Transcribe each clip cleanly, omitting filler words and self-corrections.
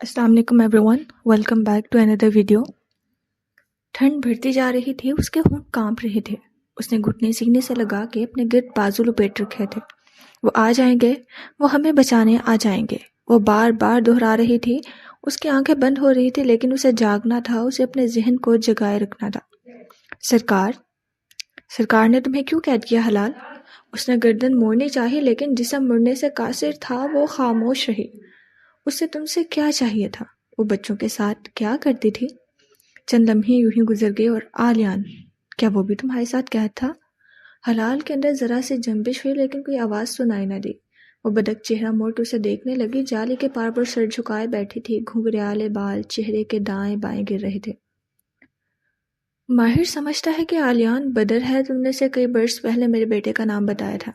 السلام علیکم everyone, welcome back to another video. ٹھنڈ بڑھتی جا رہی تھی، اس کے ہونٹ کانپ رہے تھے۔ اس نے گھٹنے سینے سے لگا کے اپنے گرد بازو لپیٹ رکھے تھے۔ وہ آ جائیں گے، وہ ہمیں بچانے آ جائیں گے، وہ بار بار دہرا رہی تھی۔ اس کی آنکھیں بند ہو رہی تھی، لیکن اسے جاگنا تھا، اسے اپنے ذہن کو جگائے رکھنا تھا۔ سرکار نے تمہیں کیوں قید کیا حلال؟ اس نے گردن موڑنی چاہی، لیکن جسم مڑنے سے قاصر تھا۔ وہ خاموش رہی۔ اسے تم سے کیا چاہیے تھا؟ وہ بچوں کے ساتھ کیا کرتی تھی؟ چند لمحے یوں ہی گزر گئے اور آلیان، کیا وہ بھی تمہارے ساتھ قید تھا؟ حلال کے اندر ذرا سی جنبش ہوئی، لیکن کوئی آواز سنائی نہ دی۔ وہ بدک چہرہ موڑ کے اسے دیکھنے لگی۔ جالی کے پار پر سر جھکائے بیٹھی تھی، گھنگریالے بال چہرے کے دائیں بائیں گر رہے تھے۔ ماہر سمجھتا ہے کہ آلیان بدر ہے۔ تم نے سے کئی برس پہلے میرے بیٹے کا نام بتایا تھا۔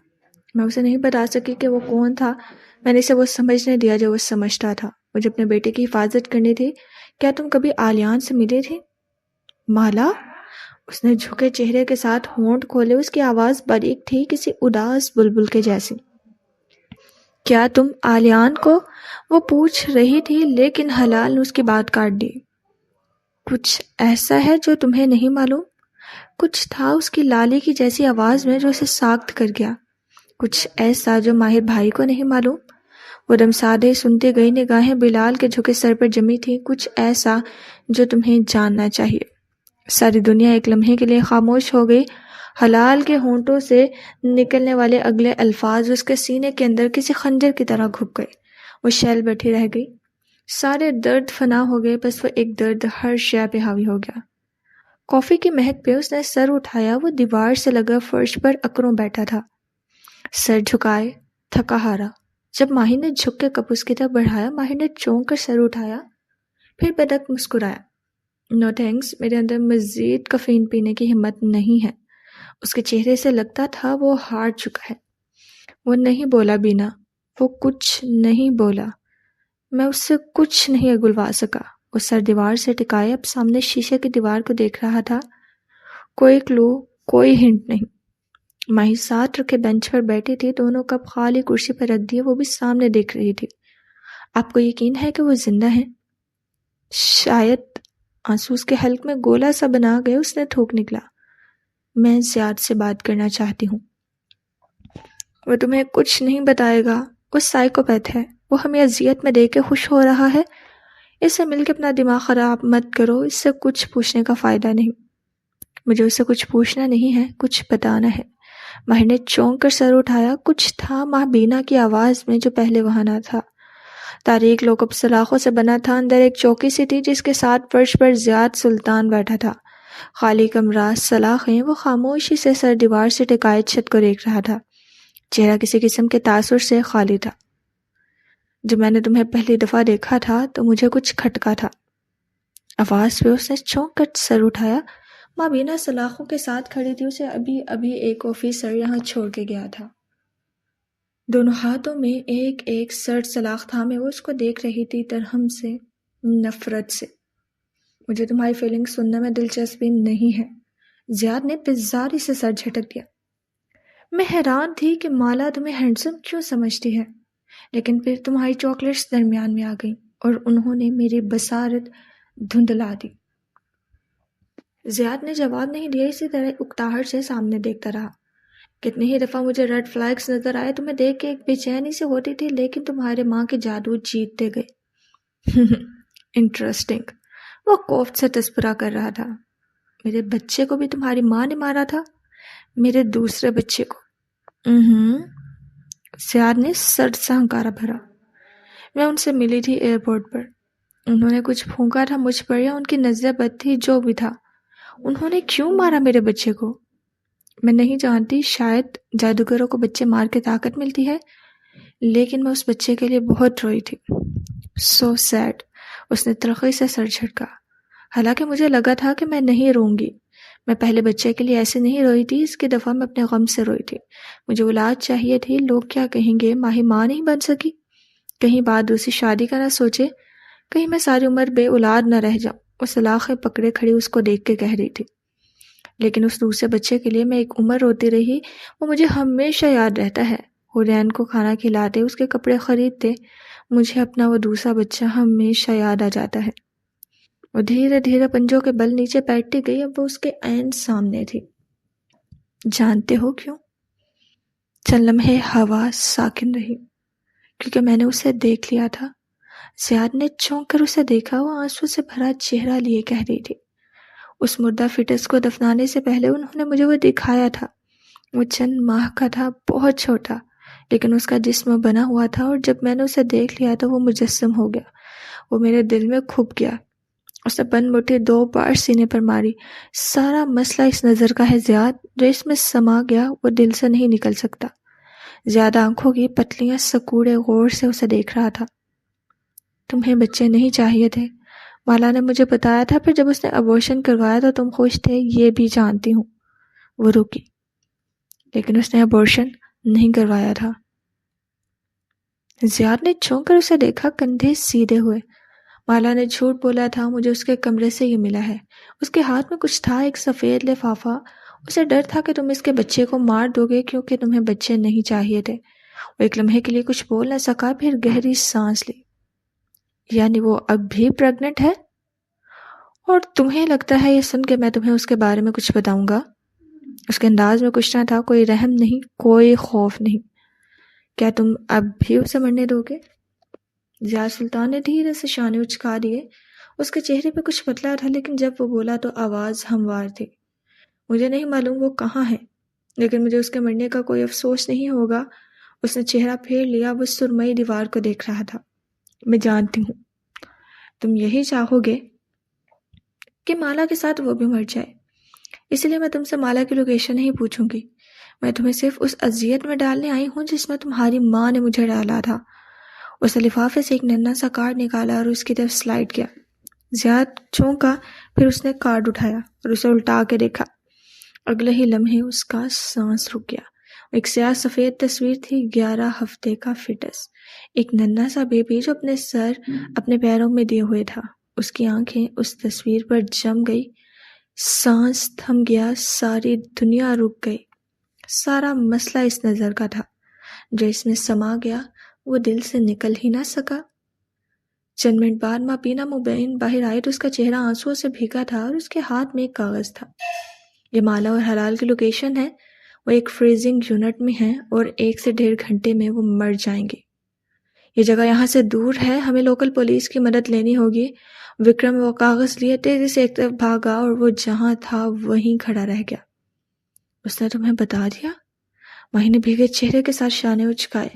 میں اسے نہیں بتا سکی کہ وہ کون تھا۔ میں نے اسے وہ سمجھنے دیا جو وہ سمجھتا تھا۔ مجھے اپنے بیٹے کی حفاظت کرنی تھی۔ کیا تم کبھی آلیان سے ملے تھی؟ مالا؟ اس نے جھکے چہرے کے ساتھ ہونٹ کھولے۔ اس کی آواز باریک تھی، کسی اداس بلبل کے جیسی۔ کیا تم آلیان کو؟ وہ پوچھ رہی تھی، لیکن حلال نے اس کی بات کاٹ دی۔ کچھ ایسا ہے جو تمہیں نہیں معلوم؟ کچھ تھا اس کی لالی کی جیسی آواز میں جو اسے ساخت کر گیا۔ کچھ ایسا جو ماہر بھائی کو نہیں معلوم؟ وہ دم سادے سنتی گئی، نگاہیں بلال کے جھکے سر پر جمی تھی۔ کچھ ایسا جو تمہیں جاننا چاہیے۔ ساری دنیا ایک لمحے کے لیے خاموش ہو گئی۔ حلال کے ہونٹوں سے نکلنے والے اگلے الفاظ اس کے سینے کے اندر کسی خنجر کی طرح گھپ گئے۔ وہ شیل بیٹھی رہ گئی۔ سارے درد فنا ہو گئے، بس وہ ایک درد ہر شے پہ حاوی ہو گیا۔ کافی کی مہک پہ اس نے سر اٹھایا۔ وہ دیوار سے لگا فرش پر اکڑوں بیٹھا تھا، سر جھکائے، تھکا ہارا۔ جب ماہر نے جھک کے کپ اس کی طرف بڑھایا، ماہر نے چونک کر سر اٹھایا، پھر بدک مسکرایا۔ نو تھینکس، میرے اندر مزید کافین پینے کی ہمت نہیں ہے۔ اس کے چہرے سے لگتا تھا وہ ہار چکا ہے۔ وہ نہیں بولا بینا، وہ کچھ نہیں بولا۔ میں اس سے کچھ نہیں اگلوا سکا۔ وہ سر دیوار سے ٹکائے اب سامنے شیشے کی دیوار کو دیکھ رہا تھا۔ کوئی کلو، کوئی ہنٹ نہیں۔ ماہی ساتھ رکھے بینچ پر بیٹھی تھی، دونوں کپ خالی کرسی پر رکھ دیے، وہ بھی سامنے دیکھ رہی تھی۔ آپ کو یقین ہے کہ وہ زندہ ہیں؟ شاید۔ آنسو اس کے حلق میں گولا سا بنا گئے۔ اس نے تھوک نکلا، میں زیاد سے بات کرنا چاہتی ہوں۔ وہ تمہیں کچھ نہیں بتائے گا۔ وہ سائیکوپیتھ ہے۔ وہ ہمیں اذیت میں دے کے خوش ہو رہا ہے۔ اس سے مل کے اپنا دماغ خراب مت کرو۔ اس سے کچھ پوچھنے کا فائدہ نہیں۔ مجھے اس سے کچھ پوچھنا نہیں ہے، کچھ بتانا ہے۔ ماہر نے چونک کر سر اٹھایا۔ کچھ تھا ماں بینا کی آواز میں جو پہلے وہاں نہ تھا۔ تاریک لوکب سلاخوں سے بنا تھا۔ اندر ایک چوکی سی تھی جس کے ساتھ فرش پر زیاد سلطان بیٹھا تھا۔ خالی کمرہ، سلاخیں۔ وہ خاموشی سے سر دیوار سے ٹکائے چھت کو دیکھ رہا تھا۔ چہرہ کسی قسم کے تاثر سے خالی تھا۔ جب میں نے تمہیں پہلی دفعہ دیکھا تھا تو مجھے کچھ کھٹکا تھا۔ آواز پہ اس نے چونک کر سر اٹھایا۔ ماں بینا سلاخوں کے ساتھ کھڑی تھی۔ اسے ابھی ایک آفیسر یہاں چھوڑ کے گیا تھا۔ دونوں ہاتھوں میں ایک ایک سرد سلاخ تھامے وہ اس کو دیکھ رہی تھی، ترہم سے، نفرت سے۔ مجھے تمہاری فیلنگ سننے میں دلچسپی نہیں ہے۔ زیاد نے بیزاری سے سر جھٹک دیا۔ میں حیران تھی کہ مالا تمہیں ہینڈسم کیوں سمجھتی ہے، لیکن پھر تمہاری چاکلیٹس درمیان میں آ گئیں اور انہوں نے میری بصارت دھندلا دی۔ زیاد نے جواب نہیں دیا، اسی طرح اکتاہٹ سے سامنے دیکھتا رہا۔ کتنی ہی دفعہ مجھے ریڈ فلیگز نظر آئے، تمہیں دیکھ کے ایک بے چینی سے ہوتی تھی، لیکن تمہارے ماں کے جادو جیتتے گئے۔ انٹرسٹنگ۔ وہ کوفت سے تذکرہ کر رہا تھا۔ میرے بچے کو بھی تمہاری ماں نے مارا تھا؟ میرے دوسرے بچے کو؟ زیاد نے سرد سا ہنکارا بھرا۔ میں ان سے ملی تھی ایئرپورٹ پر۔ انہوں نے کچھ پھونکا تھا مجھ پر، یا ان کی نظر بد تھی، جو بھی تھا۔ انہوں نے کیوں مارا میرے بچے کو؟ میں نہیں جانتی، شاید جادوگروں کو بچے مار کے طاقت ملتی ہے، لیکن میں اس بچے کے لیے بہت روئی تھی۔ سو سیڈ۔ اس نے تلخی سے سر جھٹکا۔ حالانکہ مجھے لگا تھا کہ میں نہیں روں گی۔ میں پہلے بچے کے لیے ایسے نہیں روئی تھی، اس کی دفعہ میں اپنے غم سے روئی تھی۔ مجھے اولاد چاہیے تھی۔ لوگ کیا کہیں گے؟ ماہی ماں نہیں بن سکی؟ کہیں بعد دوسری شادی کا نہ سوچے؟ کہیں میں ساری عمر بے اولاد نہ رہ جاؤں؟ وہ سلاخیں پکڑے کھڑی اس کو دیکھ کے کہہ رہی تھی۔ لیکن اس دوسرے بچے کے لیے میں ایک عمر روتی رہی۔ وہ مجھے ہمیشہ یاد رہتا ہے۔ حورین کو کھانا کھلاتے، اس کے کپڑے خریدتے، مجھے اپنا وہ دوسرا بچہ ہمیشہ یاد آ جاتا ہے۔ وہ دھیرے دھیرے پنجوں کے بل نیچے بیٹھتی گئی، اب وہ اس کے عین سامنے تھی۔ جانتے ہو کیوں؟ چند لمحے ہوا ساکن رہی، کیونکہ میں نے اسے دیکھ لیا تھا۔ زیاد نے چونک کر اسے دیکھا، وہ آنسو سے بھرا چہرہ لیے کہہ رہی تھی۔ اس مردہ فٹس کو دفنانے سے پہلے انہوں نے مجھے وہ دکھایا تھا۔ وہ چند ماہ کا تھا، بہت چھوٹا، لیکن اس کا جسم بنا ہوا تھا، اور جب میں نے اسے دیکھ لیا تو وہ مجسم ہو گیا، وہ میرے دل میں کھپ گیا۔ اس نے بند مٹھی 2 بار سینے پر ماری۔ سارا مسئلہ اس نظر کا ہے زیاد، جو اس میں سما گیا وہ دل سے نہیں نکل سکتا۔ زیادہ آنکھوں کی پتلیاں سکوڑے غور سے اسے دیکھ رہا تھا۔ تمہیں بچے نہیں چاہیے تھے، مالا نے مجھے بتایا تھا، پھر جب اس نے ابورشن کروایا تو تم خوش تھے، یہ بھی جانتی ہوں۔ وہ رکی، لیکن اس نے ابورشن نہیں کروایا تھا۔ زیاد نے چونک کر اسے دیکھا، کندھے سیدھے ہوئے۔ مالا نے جھوٹ بولا تھا، مجھے اس کے کمرے سے یہ ملا ہے۔ اس کے ہاتھ میں کچھ تھا، ایک سفید لفافہ۔ اسے ڈر تھا کہ تم اس کے بچے کو مار دو گے، کیونکہ تمہیں بچے نہیں چاہیے تھے۔ وہ ایک لمحے کے لیے کچھ بول نہ سکا، پھر گہری سانس لی۔ یعنی وہ اب بھی پریگننٹ ہے؟ اور تمہیں لگتا ہے یہ سن کے میں تمہیں اس کے بارے میں کچھ بتاؤں گا؟ اس کے انداز میں کچھ نہ تھا، کوئی رحم نہیں، کوئی خوف نہیں۔ کیا تم اب بھی اسے مرنے دو گے؟ ضیاء سلطان نے دھیرے سے شانے اچکا دیے۔ اس کے چہرے پہ کچھ بدلا تھا، لیکن جب وہ بولا تو آواز ہموار تھی۔ مجھے نہیں معلوم وہ کہاں ہے، لیکن مجھے اس کے مرنے کا کوئی افسوس نہیں ہوگا۔ اس نے چہرہ پھیر لیا، وہ سرمئی دیوار کو دیکھ رہا تھا۔ میں جانتی ہوں تم یہی چاہو گے کہ مالا کے ساتھ وہ بھی مر جائے، اسی لیے میں تم سے مالا کی لوکیشن نہیں پوچھوں گی۔ میں تمہیں صرف اس اذیت میں ڈالنے آئی ہوں جس میں تمہاری ماں نے مجھے ڈالا تھا۔ اس نے لفافے سے ایک ننھا سا کارڈ نکالا اور اس کی طرف سلائڈ کیا۔ زیاد چونکا، پھر اس نے کارڈ اٹھایا اور اسے الٹا کے دیکھا۔ اگلے ہی لمحے اس کا سانس رک گیا۔ ایک سیاہ سفید تصویر تھی، 11 ہفتے کا فٹس، ایک ننھا سا بیبی جو اپنے سر اپنے پیروں میں دیے ہوئے تھا۔ اس کی آنکھیں اس تصویر پر جم گئی، سانس تھم گیا، ساری دنیا رک گئی۔ سارا مسئلہ اس نظر کا تھا، جو اس میں سما گیا وہ دل سے نکل ہی نہ سکا۔ چند منٹ بعد ماں پینا مبین باہر آئی تو اس کا چہرہ آنسوؤں سے بھیگا تھا اور اس کے ہاتھ میں ایک کاغذ تھا۔ یہ مالا اور حلال کی لوکیشن ہے، وہ ایک فریزنگ یونٹ میں ہیں اور 1 سے 1.5 گھنٹے میں وہ مر جائیں گے۔ یہ جگہ یہاں سے دور ہے، ہمیں لوکل پولیس کی مدد لینی ہوگی۔ وکرم وہ کاغذ لیے تیزی سے ایک طرف بھاگا اور وہ جہاں تھا وہیں کھڑا رہ گیا۔ اس نے تمہیں بتا دیا؟ ماہی نے بھیگے چہرے کے ساتھ شانے اچکائے۔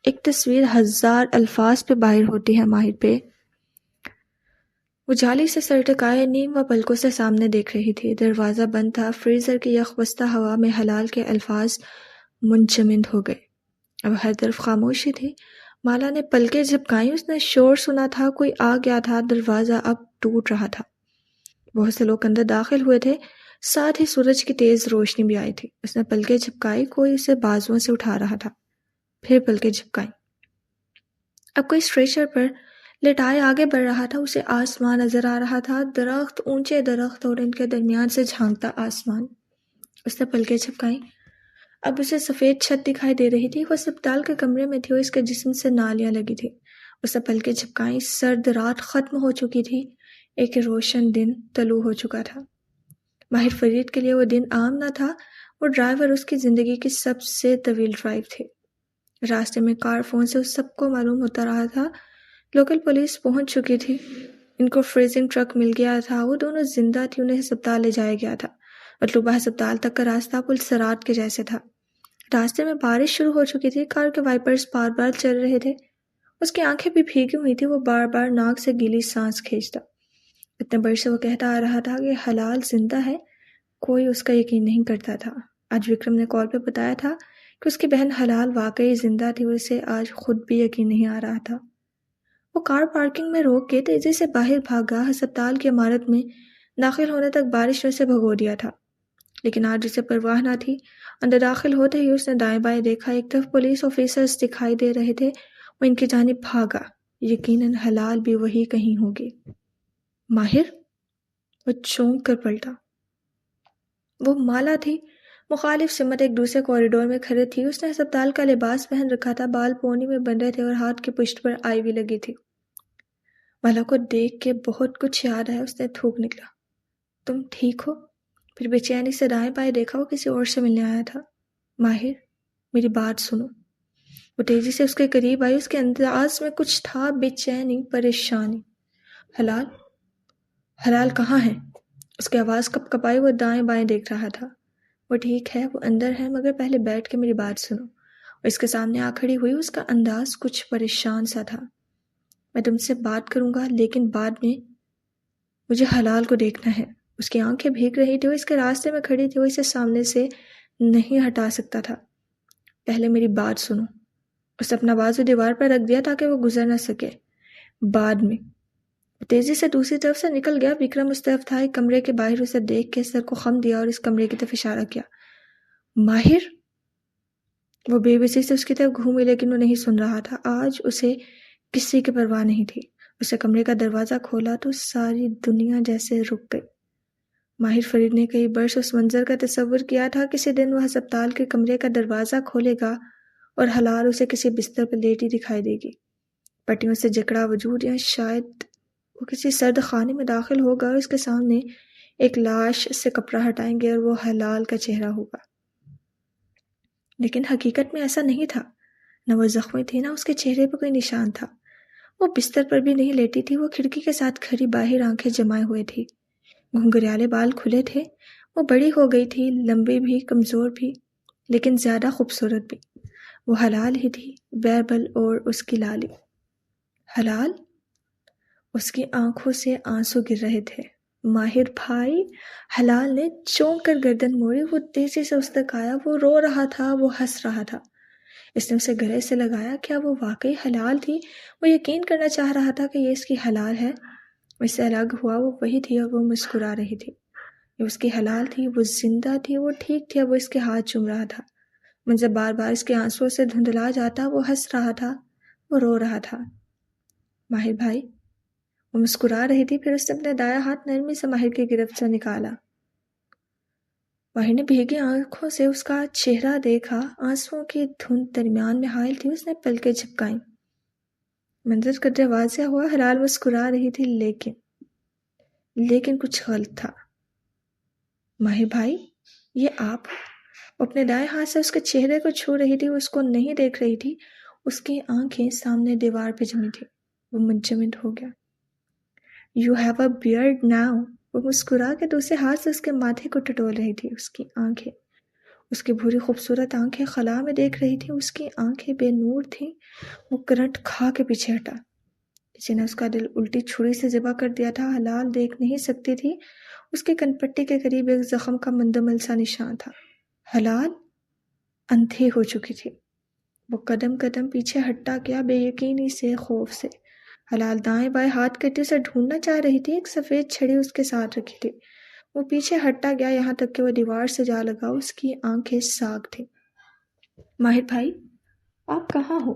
ایک تصویر 1000 الفاظ پہ باہر ہوتی ہے ماہر پہ۔ وہ جالی سے سر ٹکائے نیم و پلکوں سے سامنے دیکھ رہی تھی۔ دروازہ بند تھا، فریزر کی یخ بستہ ہوا میں حلال کے الفاظ منجمد ہو گئے۔ اب ہر طرف خاموشی تھی۔ مالا نے پلکیں جھپکائیں، اس نے شور سنا تھا، کوئی آ گیا تھا، دروازہ اب ٹوٹ رہا تھا۔ بہت سے لوگ اندر داخل ہوئے تھے، ساتھ ہی سورج کی تیز روشنی بھی آئی تھی۔ اس نے پلکیں جھپکائی، کوئی اسے بازوؤں سے اٹھا رہا تھا، پھر پلکیں جھپکائیں۔ اب کوئی اسٹریچر پر لٹائے آگے بڑھ رہا تھا، اسے آسمان نظر آ رہا تھا، درخت، اونچے درخت اور ان کے درمیان سے جھانکتا آسمان۔ اس نے پلکیں جھپکائیں، اب اسے سفید چھت دکھائی دے رہی تھی۔ وہ اسپتال کے کمرے میں تھی اور اس کے جسم سے نالیاں لگی تھی۔ اس نے پلکیں جھپکائیں، سرد رات ختم ہو چکی تھی، ایک روشن دن طلوع ہو چکا تھا۔ ماہر فرید کے لیے وہ دن عام نہ تھا، وہ ڈرائیور اس کی زندگی کی سب سے طویل ڈرائیو تھی۔ راستے میں کار فون سے اس سب کو معلوم ہوتا رہا تھا۔ لوکل پولیس پہنچ چکی تھی، ان کو فریزنگ ٹرک مل گیا تھا، وہ دونوں زندہ تھی، انہیں ہسپتال لے جایا گیا تھا۔ مطلوبہ ہسپتال تک کا راستہ پل صراط کے جیسے تھا۔ راستے میں بارش شروع ہو چکی تھی، کار کے وائپرز بار بار چل رہے تھے، اس کی آنکھیں بھی بھیگی ہوئی تھی، وہ بار بار ناک سے گیلی سانس کھینچتا۔ اتنے بڑے سے وہ کہتا آ رہا تھا کہ حلال زندہ ہے، کوئی اس کا یقین نہیں کرتا تھا۔ آج وکرم نے کال پہ بتایا تھا کہ اس کی بہن حلال واقعی زندہ تھی، اسے آج خود بھی یقین نہیں آ رہا تھا۔ وہ کار پارکنگ میں روک کے تیزی سے باہر بھاگا، ہسپتال کی عمارت میں داخل ہونے تک بارش نے اسے بھگو دیا تھا، لیکن آج اسے پرواہ نہ تھی۔ اندر داخل ہوتے ہی اس نے دائیں بائیں دیکھا، ایک طرف پولیس آفیسرز دکھائی دے رہے تھے، وہ ان کی جانب بھاگا، یقیناً حلال بھی وہی کہیں ہوگی۔ ماہر؟ وہ چونک کر پلٹا، وہ مالا تھی، مخالف سمت ایک دوسرے کوریڈور میں کھڑے تھی۔ اس نے ہسپتال کا لباس پہن رکھا تھا، بال پونی میں بن رہے تھے اور ہاتھ کی پشت پر آئی وی لگی تھی۔ ملا کو دیکھ کے بہت کچھ یاد آیا۔ اس نے تھوک نکلا، تم ٹھیک ہو؟ پھر بے چینی سے دائیں بائیں دیکھا، وہ کسی اور سے ملنے آیا تھا۔ ماہر، میری بات سنو۔ وہ تیزی سے اس کے قریب آئی، اس کے انداز میں کچھ تھا، بے چینی، پریشانی۔ حلال؟ حلال کہاں ہے؟ اس کی آواز کپ کپائی، وہ دائیں بائیں دیکھ رہا تھا۔ وہ ٹھیک ہے، وہ اندر ہے، مگر پہلے بیٹھ کے میری بات سنو۔ اور اس کے سامنے آ کھڑی ہوئی، اس کا انداز کچھ پریشان سا تھا۔ میں تم سے بات کروں گا، لیکن بعد میں مجھے حلال کو دیکھنا ہے۔ اس کی آنکھیں بھیگ رہی تھی، وہ اس کے راستے میں کھڑی تھی، وہ اسے سامنے سے نہیں ہٹا سکتا تھا۔ پہلے میری بات سنو۔ اس نے اپنا بازو دیوار پر رکھ دیا تاکہ وہ گزر نہ سکے۔ بعد میں۔ تیزی سے دوسری طرف سے نکل گیا۔ وکرم اس طرف تھا، ایک کمرے کے باہر اسے دیکھ کے سر کو خم دیا اور اس کمرے کی طرف اشارہ کیا۔ ماہر؟ وہ بے بسی سے اس کی طرف گھومی، لیکن وہ نہیں سن رہا تھا۔ آج اسے کسی کی پرواہ نہیں تھی۔ اسے کمرے کا دروازہ کھولا تو ساری دنیا جیسے رک گئی۔ ماہر فرید نے کئی برس اس منظر کا تصور کیا تھا۔ کسی دن وہ ہسپتال کے کمرے کا دروازہ کھولے گا اور حلال اسے کسی بستر پر لیٹی دکھائی دے گی، پٹیوں سے جکڑا وجود، یا شاید وہ کسی سرد خانے میں داخل ہوگا اور اس کے سامنے ایک لاش سے کپڑا ہٹائیں گے اور وہ حلال کا چہرہ ہوگا۔ لیکن حقیقت میں ایسا نہیں تھا۔ نہ وہ زخمی تھی، نہ اس کے چہرے پر کوئی نشان تھا۔ وہ بستر پر بھی نہیں لیٹی تھی، وہ کھڑکی کے ساتھ کھڑی باہر آنکھیں جمائے ہوئے تھی۔ گھنگریالے بال کھلے تھے۔ وہ بڑی ہو گئی تھی، لمبی بھی، کمزور بھی، لیکن زیادہ خوبصورت بھی۔ وہ حلال ہی تھی، بیربل اور اس کی لالی۔ حلال؟ اس کی آنکھوں سے آنسو گر رہے تھے۔ ماہر بھائی؟ حلال نے چونک کر گردن موڑی۔ وہ تیزی سے اس تک آیا۔ وہ رو رہا تھا، وہ ہنس رہا تھا۔ اس نے اسے گلے سے لگایا۔ کیا وہ واقعی حلال تھی؟ وہ یقین کرنا چاہ رہا تھا کہ یہ اس کی حلال ہے۔ وہ اس سے الگ ہوا، وہ وہی تھی اور وہ مسکرا رہی تھی۔ یہ اس کی حلال تھی، وہ زندہ تھی، وہ ٹھیک تھی۔ اب وہ اس کے ہاتھ چوم رہا تھا۔ منظر بار بار اس کے آنسوؤں سے دھندلا جاتا۔ وہ ہنس رہا تھا، وہ رو رہا تھا۔ ماہر بھائی؟ وہ مسکرا رہی تھی۔ پھر اس نے اپنا دایاں ہاتھ نرمی سے ماہر کی گرفت سے نکالا۔ ماہر نے بھیگی آنکھوں سے اس کا چہرہ دیکھا۔ آنسوؤں کی دھند درمیان میں حائل تھی۔ اس نے پلکیں جھپکائیں۔ منظر قدرے واضح ہوا۔ حلال مسکرا رہی تھی، لیکن کچھ غلط تھا۔ ماہر بھائی، یہ آپ؟ وہ اپنے دائیں ہاتھ سے اس کے چہرے کو چھو رہی تھی۔ وہ اس کو نہیں دیکھ رہی تھی۔ اس کی آنکھیں سامنے دیوار پہ جمی تھی۔ وہ منجمد ہو گیا۔ You have a beard now۔ وہ مسکرا کے دوسرے ہاتھ سے اس کے ماتھے کو ٹٹول رہی تھی۔ اس کی آنکھیں، اس کی بھوری خوبصورت آنکھیں خلا میں دیکھ رہی تھی۔ اس کی آنکھیں بے نور تھیں۔ وہ کرنٹ کھا کے پیچھے ہٹا۔ کسی نے اس کا دل الٹی چھری سے ذبح کر دیا تھا۔ حلال دیکھ نہیں سکتی تھی۔ اس کی کن پٹی کے قریب ایک زخم کا مندمل سا نشان تھا۔ حلال اندھی ہو چکی تھی۔ وہ قدم قدم پیچھے ہٹتا گیا، بے یقینی سے، خوف سے۔ حلال دائیں بائیں ہاتھ کرتی اسے ڈھونڈنا چاہ رہی تھی۔ ایک سفید چھڑی اس کے ساتھ رکھی تھی۔ وہ پیچھے ہٹتا گیا، یہاں تک کہ وہ دیوار سے جا لگا۔ اس کی آنکھیں ساگ تھیں۔ ماہر بھائی، آپ کہاں ہو؟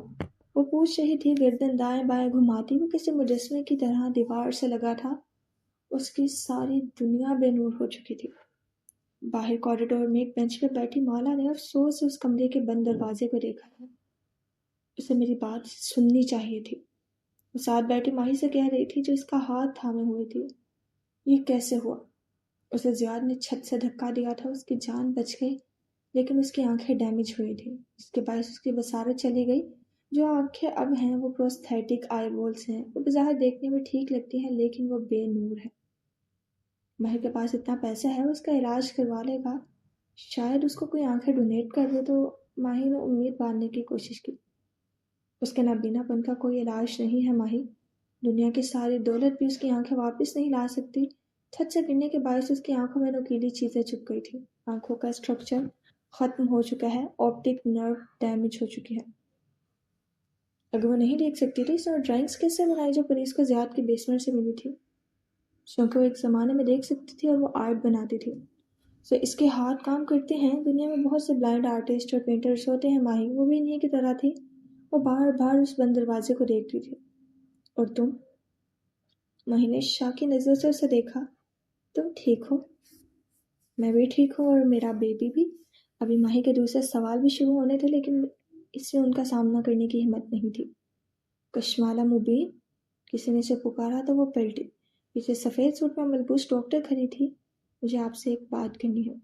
وہ پوچھ رہی تھی، گردن دائیں بائیں گھماتی۔ وہ کسی مجسمے کی طرح دیوار سے لگا تھا۔ اس کی ساری دنیا بے نور ہو چکی تھی۔ باہر کوریڈور میں ایک بینچ پہ بیٹھی مالا نے افسوس سے اس کمرے کے بند دروازے کو دیکھا تھا۔ اسے میری بات سننی چاہیے تھی، وہ ساتھ بیٹھی ماہی سے کہہ رہی تھی، جو اس کا ہاتھ تھامے ہوئے تھی۔ یہ کیسے ہوا؟ اسے زیاد نے چھت سے دھکا دیا تھا۔ اس کی جان بچ گئی، لیکن اس کی آنکھیں ڈیمیج ہوئی تھیں۔ اس کے باعث اس کی بصارت چلی گئی۔ جو آنکھیں اب ہیں وہ پروستھیٹک آئی بولز ہیں۔ وہ بظاہر دیکھنے میں ٹھیک لگتی ہیں، لیکن وہ بے نور ہے۔ ماہر کے پاس اتنا پیسہ ہے، وہ اس کا علاج کروا لے گا۔ شاید اس کو کوئی آنکھیں ڈونیٹ کر دے۔ تو ماہی نے امید باندھنے کی کوشش کی۔ اس کے نابینا پن کا کوئی علاج نہیں ہے ماہی۔ دنیا کی ساری دولت بھی اس کی آنکھیں واپس نہیں لا سکتی۔ چھت سے گرنے کے باعث اس کی آنکھوں میں نوکیلی چیزیں چپک گئی تھی۔ آنکھوں کا اسٹرکچر ختم ہو چکا ہے، آپٹک نرو ڈیمیج ہو چکی ہے۔ اگر وہ نہیں دیکھ سکتی تھی، تو ڈرائنگز کس سے بنائی جو پولیس کو زیاد کی بیسمنٹ سے ملی تھی؟ کیونکہ وہ ایک زمانے میں دیکھ سکتی تھی اور وہ آرٹ بناتی تھی۔ اس کے ہاتھ کام کرتے ہیں۔ دنیا میں بہت سے بلائنڈ آرٹسٹ اور پینٹرز ہوتے ہیں ماہی، وہ بھی انہی کی طرح تھی۔ وہ بار بار اس بند دروازے کو دیکھتی تھی۔ اور تم؟ ماہی نے شاکی نظر سے اسے دیکھا۔ تم ٹھیک ہو؟ میں بھی ٹھیک ہوں، اور میرا بیبی بھی۔ ابھی ماہی کے دوسرے سوال بھی شروع ہونے تھے لیکن اس سے ان کا سامنا کرنے کی ہمت نہیں تھی۔ کشمالہ مبین، کسی نے اسے پکارا تو وہ پلٹی۔ پیچھے سفید سوٹ میں ملبوس ڈاکٹر کھڑی تھی۔ مجھے آپ سے ایک بات کرنی ہے۔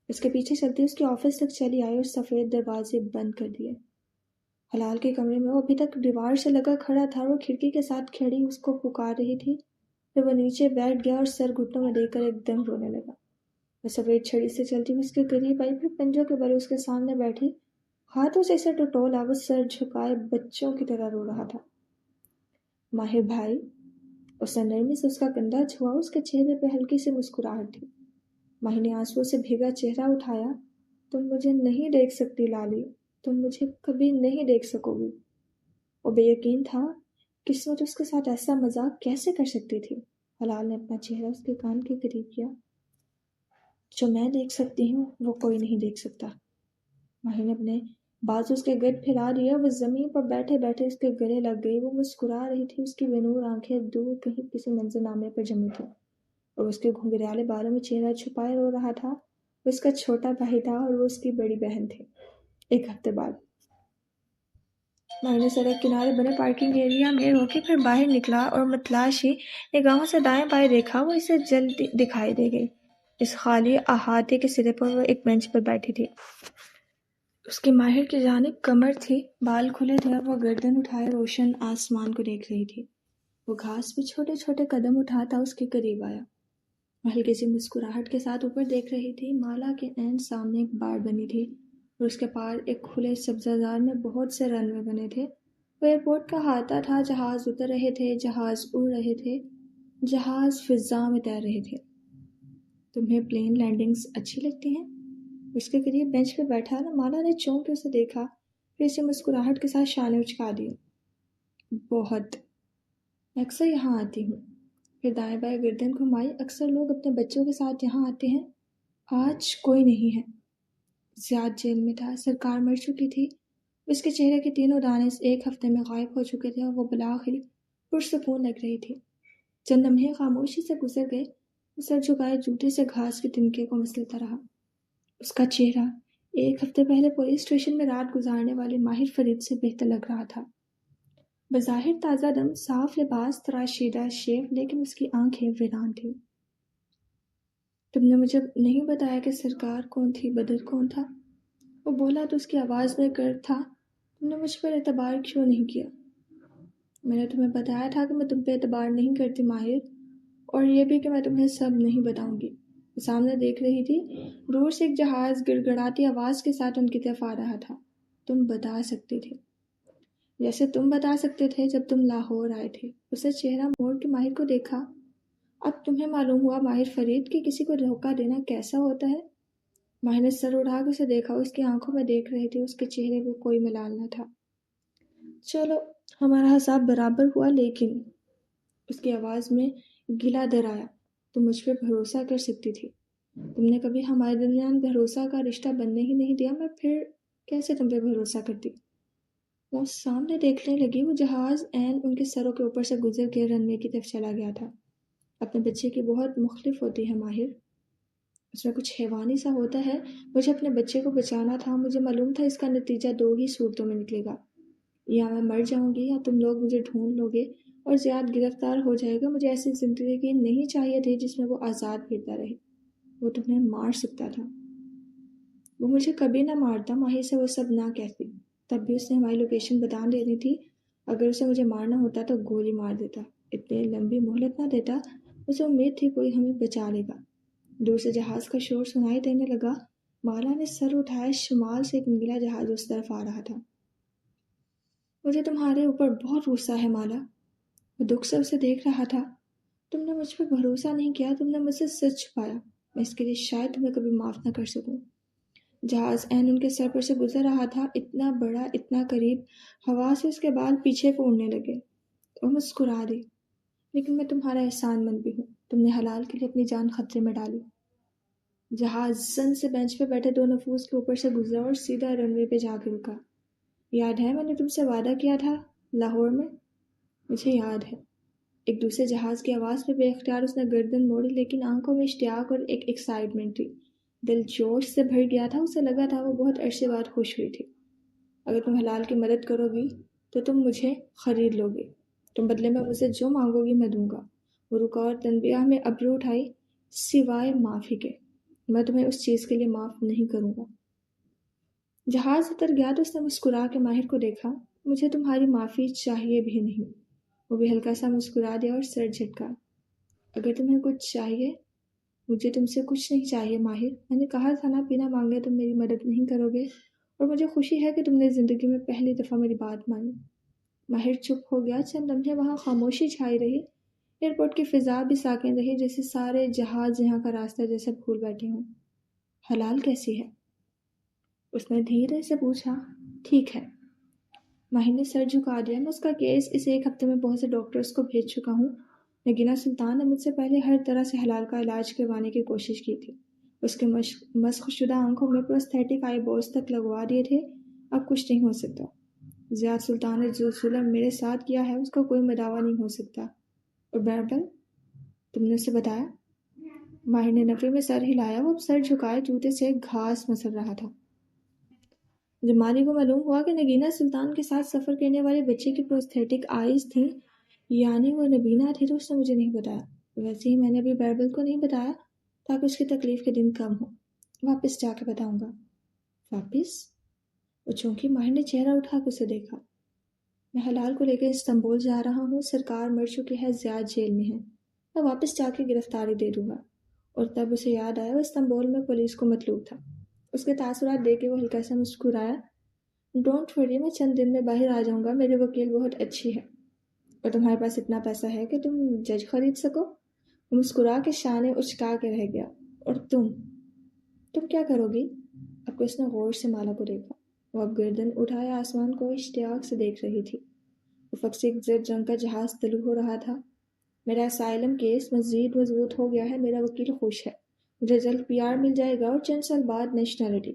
اس کے پیچھے چلتی اس کے آفس تک چلی آئی اور سفید دروازے بند کر دیے۔ حلال کے کمرے میں وہ ابھی تک دیوار سے لگا کھڑا تھا اور وہ کھڑکی کے ساتھ کھڑی اس کو پکار رہی تھی۔ پھر وہ نیچے بیٹھ گیا اور سر گھٹنوں میں دے کر ایک دم رونے لگا۔ وہ سفید چھڑی سے چلتی ہوئی اس کے قریب آئی، پھر پنجوں کے بل اس کے سامنے بیٹھی، ہاتھوں سے اسے ٹٹولا۔ وہ سر جھکائے بچوں کی طرح رو رہا تھا۔ ماہر بھائی، اس نے نرمی سے اس کا کندھا چھوا۔ اس کے چہرے پہ ہلکی سی مسکراہٹ تھی۔ ماہر نے آنسوؤں سے بھیگا چہرہ اٹھایا۔ تم مجھے نہیں دیکھ سکتی لالی، تم مجھے کبھی نہیں دیکھ سکو گی۔ وہ بے یقین تھا، قسمت اس کے ساتھ ایسا مذاق کیسے کر سکتی تھی۔ حلال نے اپنا چہرہ اس کے کان کے قریب کیا۔ جو میں دیکھ سکتی ہوں وہ کوئی نہیں دیکھ سکتا۔ ماہر نے اپنے بازو اس کے گرد پھیلا دیا۔ وہ زمین پر بیٹھے بیٹھے اس کے گلے لگ گئی۔ وہ مسکرا رہی تھی، اس کی بے نور آنکھیں دور کہیں کسی منظرنامے پر جمی تھیں، اور اس کے گھنگریالے بالوں میں چہرہ چھپائے رو رہا تھا۔ وہ اس کا چھوٹا بھائی تھا اور وہ اس کی بڑی بہن تھی۔ ایک ہفتے بعد ماہر نے سڑک کنارے بنے پارکنگ ایریا میں روکی، پھر باہر نکلا اور متلاشی نگاہوں سے دائیں بائیں دیکھا۔ وہ اسے جلد دکھائی دے گئی۔ اس خالی احاطے کے سرے پر وہ ایک بینچ پر بیٹھی تھی۔ اس کی ماہر کی جانب کمر تھی، بال کھلے تھے اور وہ گردن اٹھائے روشن آسمان کو دیکھ رہی تھی۔ وہ گھاس پہ چھوٹے چھوٹے قدم اٹھاتا اس کے قریب آیا۔ ہلکی سی مسکراہٹ کے ساتھ اوپر دیکھ رہی تھی۔ مالا کے عین سامنے ایک بار بنی تھی اور اس کے پار ایک کھلے سبزہ زار میں بہت سے رن وے بنے تھے۔ وہ ایئرپورٹ کا احاطہ تھا، جہاز اتر رہے تھے، جہاز اڑ رہے تھے، جہاز فضا میں تیر رہے تھے۔ تمہیں پلین لینڈنگز اچھی لگتی ہیں؟ اس کے قریب بینچ پہ بیٹھا نا، مالا نے چونک کے اسے دیکھا، پھر اسے مسکراہٹ کے ساتھ شانے اچکا دیے۔ بہت، میں اکثر یہاں آتی ہوں۔ پھر دائیں بائیں گردن گھمائی۔ اکثر لوگ اپنے بچوں کے ساتھ یہاں آتے ہیں، آج کوئی نہیں ہے۔ زیاد جیل میں تھا، سرکار مر چکی تھی۔ اس کے چہرے کے تینوں دانے ایک ہفتے میں غائب ہو چکے تھے اور وہ بالآخر پرسکون لگ رہی تھی۔ چند لمحے خاموشی سے گزر گئے۔ وہ سر جھکائے جوتے سے گھاس کے تنکے کو مسلتا رہا۔ اس کا چہرہ ایک ہفتے پہلے پولیس اسٹیشن میں رات گزارنے والے ماہر فرید سے بہتر لگ رہا تھا۔ بظاہر تازہ دم، صاف لباس، تراشیدہ شیو، لیکن اس کی آنکھیں ویران تھیں۔ تم نے مجھے نہیں بتایا کہ سرکار کون تھی، بدر کون تھا؟ وہ بولا تو اس کی آواز میں گرد تھا۔ تم نے مجھ پر اعتبار کیوں نہیں کیا؟ میں نے تمہیں بتایا تھا کہ میں تم پہ اعتبار نہیں کرتی ماہر، اور یہ بھی کہ میں تمہیں سب نہیں بتاؤں گی۔ وہ سامنے دیکھ رہی تھی۔ دور سے ایک جہاز گڑگڑاتی آواز کے ساتھ ان کی طرف آ رہا تھا۔ تم بتا سکتے تھے، جیسے تم بتا سکتے تھے جب تم لاہور آئے تھے۔ اسے چہرہ موڑ کے ماہر کو دیکھا۔ اب تمہیں معلوم ہوا ماہر فرید کہ کسی کو دھوکہ دینا کیسا ہوتا ہے؟ ماہر نے سر اٹھا کے اسے دیکھا۔ اس کی آنکھوں میں دیکھ رہی تھی، اس کے چہرے پہ کوئی ملال نہ تھا۔ چلو ہمارا حساب برابر ہوا، لیکن اس کی آواز میں گلا در آیا۔ تم مجھ پہ بھروسہ کر سکتی تھی۔ تم نے کبھی ہمارے درمیان بھروسہ کا رشتہ بننے ہی نہیں دیا، میں پھر کیسے تم پہ بھروسہ کرتی؟ وہ سامنے دیکھنے لگی۔ وہ جہاز عین ان کے سروں کے اوپر سے گزر کے رن وے کی طرف چلا گیا تھا۔ اپنے بچے کی بہت مخلف ہوتی ہے ماہر، اس میں کچھ حیوانی سا ہوتا ہے۔ مجھے اپنے بچے کو بچانا تھا۔ مجھے معلوم تھا اس کا نتیجہ دو ہی صورتوں میں نکلے گا، یا میں مر جاؤں گی یا تم لوگ مجھے ڈھونڈ لو گے اور زیاد گرفتار ہو جائے گا۔ مجھے ایسی زندگی نہیں چاہیے تھی جس میں وہ آزاد پھرتا رہے۔ وہ تمہیں مار سکتا تھا۔ وہ مجھے کبھی نہ مارتا، ماہر سے وہ سب نہ کہتی۔ تب بھی اس نے ہماری لوکیشن بتا دینی تھی۔ اگر اسے مجھے مارنا ہوتا تو گولی مار دیتا، اتنی لمبی مہلت نہ دیتا۔ اسے امید تھی کوئی ہمیں بچا لے گا۔ دور سے جہاز کا شور سنائی دینے لگا۔ مالا نے سر اٹھایا۔ شمال سے ایک نیلا جہاز اس طرف آ رہا تھا۔ مجھے تمہارے اوپر بہت غصہ ہے مالا، وہ دکھ سے اسے دیکھ رہا تھا۔ تم نے مجھ پہ بھروسہ نہیں کیا، تم نے مجھ سے سچ چھپایا۔ میں اس کے لیے شاید تمہیں کبھی معاف نہ کر سکوں۔ جہاز عین ان کے سر پر سے گزر رہا تھا، اتنا بڑا، اتنا قریب۔ ہوا سے اس کے بال پیچھے کو اڑنے لگے۔ وہ مسکرا دی۔ لیکن میں تمہارا احسان مند بھی ہوں، تم نے حلال کے لیے اپنی جان خطرے میں ڈالی۔ جہاز زن سے بینچ پہ بیٹھے دو نفوس کے اوپر سے گزرا اور سیدھا رن وے پہ جا کے رکا۔ یاد ہے میں نے تم سے وعدہ کیا تھا لاہور میں؟ مجھے یاد ہے۔ ایک دوسرے جہاز کی آواز پہ بے اختیار اس نے گردن موڑی، لیکن آنکھوں میں اشتیاق اور ایک ایکسائٹمنٹ تھی۔ دل جوش سے بھر گیا تھا. اسے لگا تھا وہ بہت عرصے بعد خوش ہوئی تھی. اگر تم حلال کی مدد کرو گی تو تم مجھے خرید لو گے. تم بدلے میں مجھے جو مانگو گی میں دوں گا. وہ رکا اور تنبیہ میں ابرو اٹھائی. سوائے معافی کے میں تمہیں اس چیز کے لیے معاف نہیں کروں گا. جہاز اتر گیا تو اس نے مسکرا کے ماہر کو دیکھا. مجھے تمہاری معافی چاہیے بھی نہیں. وہ بھی ہلکا سا مسکرا دیا اور سر جھٹکا. اگر تمہیں کچھ چاہیے مجھے تم سے کچھ نہیں چاہیے ماہر. میں نے کہا تھا نا بنا مانگے تم میری مدد نہیں کرو گے. اور مجھے خوشی ہے کہ تم نے زندگی میں پہلی دفعہ میری بات مانی. ماہر چپ ہو گیا. چند لمحے وہاں خاموشی چھائی رہی. ایئرپورٹ کی فضا بھی ساکن رہی جیسے سارے جہاز یہاں کا راستہ جیسے بھول بیٹھے ہوں. حلال کیسی ہے؟ اس نے دھیرے سے پوچھا. ٹھیک ہے. ماہر نے سر جھکا دیا. میں اس کا کیس اس ایک ہفتے میں بہت سے ڈاکٹرز کو بھیج چکا ہوں. نگینہ سلطان نے مجھ سے پہلے ہر طرح سے حلال کا علاج کروانے کی کوشش کی تھی. اس کے مسخ شدہ آنکھوں میں پروستھیٹک آئی بولز تک لگوا دیے تھے. اب کچھ نہیں ہو سکتا. زیاد سلطان نے جو ظلم میرے ساتھ کیا ہے اس کا کوئی مداوع نہیں ہو سکتا. اور بیربل تم نے اسے بتایا؟ ماہر نے نفی میں سر ہلایا. وہ سر جھکائے جوتے سے گھاس مسل رہا تھا. جب مالی کو معلوم ہوا کہ نگینہ سلطان کے ساتھ سفر کرنے والے بچے کی پروستھیٹک آئیز تھیں یعنی وہ نبینہ تھی تو اس نے مجھے نہیں بتایا. ویسے ہی میں نے ابھی بیربل کو نہیں بتایا تاکہ اس کی تکلیف کے دن کم ہو. واپس جا کے بتاؤں گا. واپس؟ وہ چونکہ ماہر نے چہرہ اٹھا کے اسے دیکھا. میں حلال کو لے کے استنبول جا رہا ہوں. سرکار مر چکی ہے. زیاد جیل میں ہے. میں واپس جا کے گرفتاری دے دوں گا. اور تب اسے یاد آیا وہ استنبول میں پولیس کو مطلوب تھا. اس کے تاثرات دے کے وہ ہلکا سا مسکرایا. ڈونٹ وری میں چند دن میں باہر آ جاؤں گا. میرے وکیل بہت اچھی ہے. اور تمہارے پاس اتنا پیسہ ہے کہ تم جج خرید سکو. وہ مسکرا کے شانے اچکا کے رہ گیا. اور تم کیا کرو گی؟ اب کو اس نے غور سے مالا کو دیکھا. وہ اب گردن اٹھائے آسمان کو اشتیاق سے دیکھ رہی تھی. افق سے ایک زرد رنگ کا جہاز طلوع ہو رہا تھا. میرا اسائلم کیس مزید مضبوط ہو گیا ہے. میرا وکیل خوش ہے. مجھے جلد PR مل جائے گا اور چند سال بعد نیشنلٹی.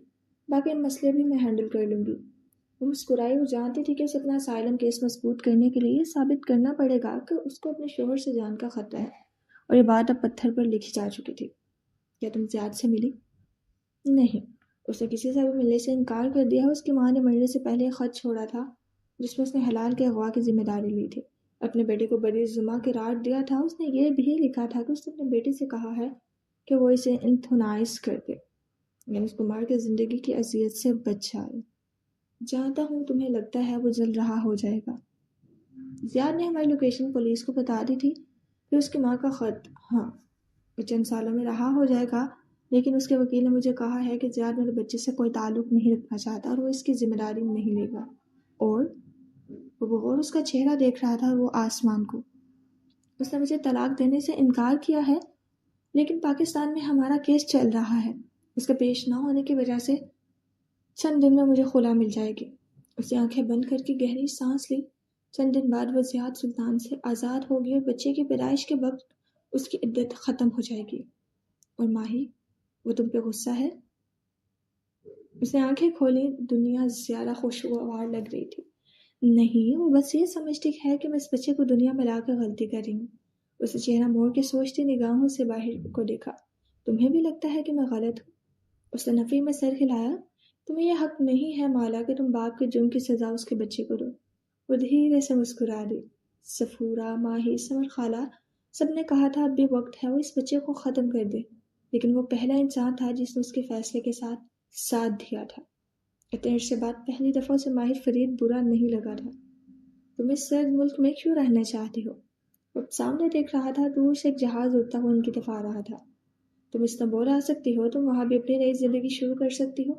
باقی ان مسئلے بھی میں ہینڈل کر لوں گی. وہ مسکرائی. وہ جانتی تھی کہ اسے اپنا اسائلم کیس مضبوط کرنے کے لیے یہ ثابت کرنا پڑے گا کہ اس کو اپنے شوہر سے جان کا خطرہ ہے. اور یہ بات اب پتھر پر لکھی جا چکی تھی. کیا تم زیاد سے ملی؟ نہیں. اس نے کسی سے بھی ملنے سے انکار کر دیا. اس کی ماں نے مرنے سے پہلے ایک خط چھوڑا تھا جس میں اس نے حلال کے اغوا کی ذمہ داری لی تھی. اپنے بیٹے کو بڑی زما قرار دیا تھا. اس نے یہ بھی لکھا تھا کہ اس نے اپنے بیٹے سے کہا ہے کہ وہ اسے انتھونائز کر دے یعنی اس کو مار کے زندگی کی اذیت سے بچ جائے. جانتا ہوں تمہیں لگتا ہے وہ جلد رہا ہو جائے گا. زیاد نے ہماری لوکیشن پولیس کو بتا دی تھی. پھر اس کی ماں کا خط. ہاں وہ چند سالوں میں رہا ہو جائے گا لیکن اس کے وکیل نے مجھے کہا ہے کہ زیاد میرے بچے سے کوئی تعلق نہیں رکھنا چاہتا اور وہ اس کی ذمہ داری نہیں لے گا. اور وہ بغور اس کا چہرہ دیکھ رہا تھا. وہ آسمان کو. اس نے مجھے طلاق دینے سے انکار کیا ہے لیکن پاکستان میں ہمارا کیس چل رہا ہے. اس کے پیش نہ ہونے کی وجہ سے چند دن میں مجھے خلا مل جائے گی. اس نے آنکھیں بند کر کے گہری سانس لی. چند دن بعد وہ زیاد سلطان سے آزاد ہوگی اور بچے کی پیدائش کے وقت اس کی عدت ختم ہو جائے گی. اور ماہی وہ تم پہ غصہ ہے؟ اس نے آنکھیں کھولی. دنیا زیادہ خوشگوار لگ رہی تھی. نہیں وہ بس یہ سمجھتی ہے کہ میں اس بچے کو دنیا میں لا کر غلطی کر رہی ہوں. اسے چہرہ موڑ کے سوچتی نگاہوں سے باہر کو دیکھا. تمہیں بھی لگتا ہے کہ میں غلط ہوں؟ اس نے نفی میں سر ہلایا. تمہیں یہ حق نہیں ہے مالا کہ تم باپ کے جرم کی سزا اس کے بچے کو دو. وہ دھیرے سے مسکرا دی. سفورہ ماہی سمر خالہ سب نے کہا تھا اب بھی وقت ہے وہ اس بچے کو ختم کر دے. لیکن وہ پہلا انسان تھا جس نے اس کے فیصلے کے ساتھ دیا تھا. اتنے عرصے بعد پہلی دفعہ اسے ماہر فرید برا نہیں لگا تھا. تم اس سرد ملک میں کیوں رہنا چاہتی ہو؟ وہ سامنے دیکھ رہا تھا. دور سے ایک جہاز اڑتا ہوا ان کی طرف آ رہا تھا. تم استنبول آ سکتی ہو. تم وہاں بھی اپنی نئی زندگی شروع کر سکتی ہو.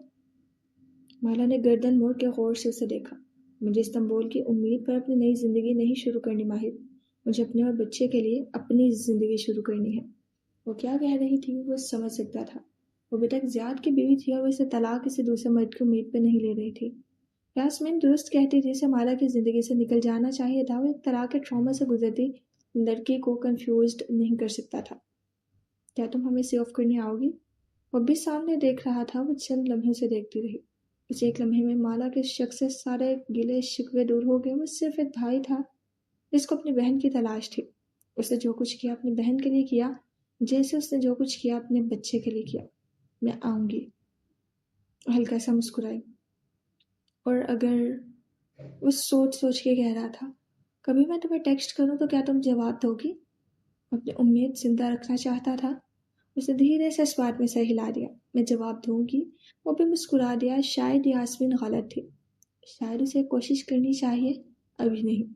مالا نے گردن موڑ کے غور سے اسے دیکھا. مجھے استنبول کی امید پر اپنی نئی زندگی نہیں شروع کرنی ماہر. مجھے اپنے اور بچے کے لیے اپنی زندگی شروع کرنی ہے. وہ کیا کہہ رہی تھی وہ سمجھ سکتا تھا. وہ ابھی تک زیاد کی بیوی تھی اور وہ اسے طلاق کسی دوسرے مرد کی امید پہ نہیں لے رہی تھی. یاسمین درست کہتی تھی. اسے مالا کی زندگی سے نکل جانا چاہیے تھا. وہ ایک طرح کے ٹراما سے گزرتی لڑکی کو کنفیوزڈ نہیں کر سکتا تھا. کیا تم ہمیں سی آف کرنے آؤ گی؟ وہ بھی سامنے دیکھ رہا تھا. وہ چند لمحے سے دیکھتی رہی. اس ایک لمحے میں مالا کے شک سے سارے گلے شکوے دور ہو گئے. وہ صرف ایک بھائی تھا جس کو اپنی بہن کی تلاش تھی. اس نے جو کچھ کیا اپنی بہن کے لیے کیا جیسے اس نے جو کچھ کیا اپنے بچے کے لیے کیا. میں آؤں گی، ہلکا سا مسکرائی۔ اور اگر وہ سوچ سوچ کے کہہ رہا تھا، کبھی میں تمہیں ٹیکسٹ کروں تو کیا تم جواب دو گی؟ اپنی امید زندہ رکھنا چاہتا تھا۔ اس نے دھیرے سے اس بات میں سر ہلا دیا، میں جواب دوں گی۔ وہ بھی مسکرا دیا۔ شاید یاسمین غلط تھی، شاید اسے کوشش کرنی چاہیے، ابھی نہیں۔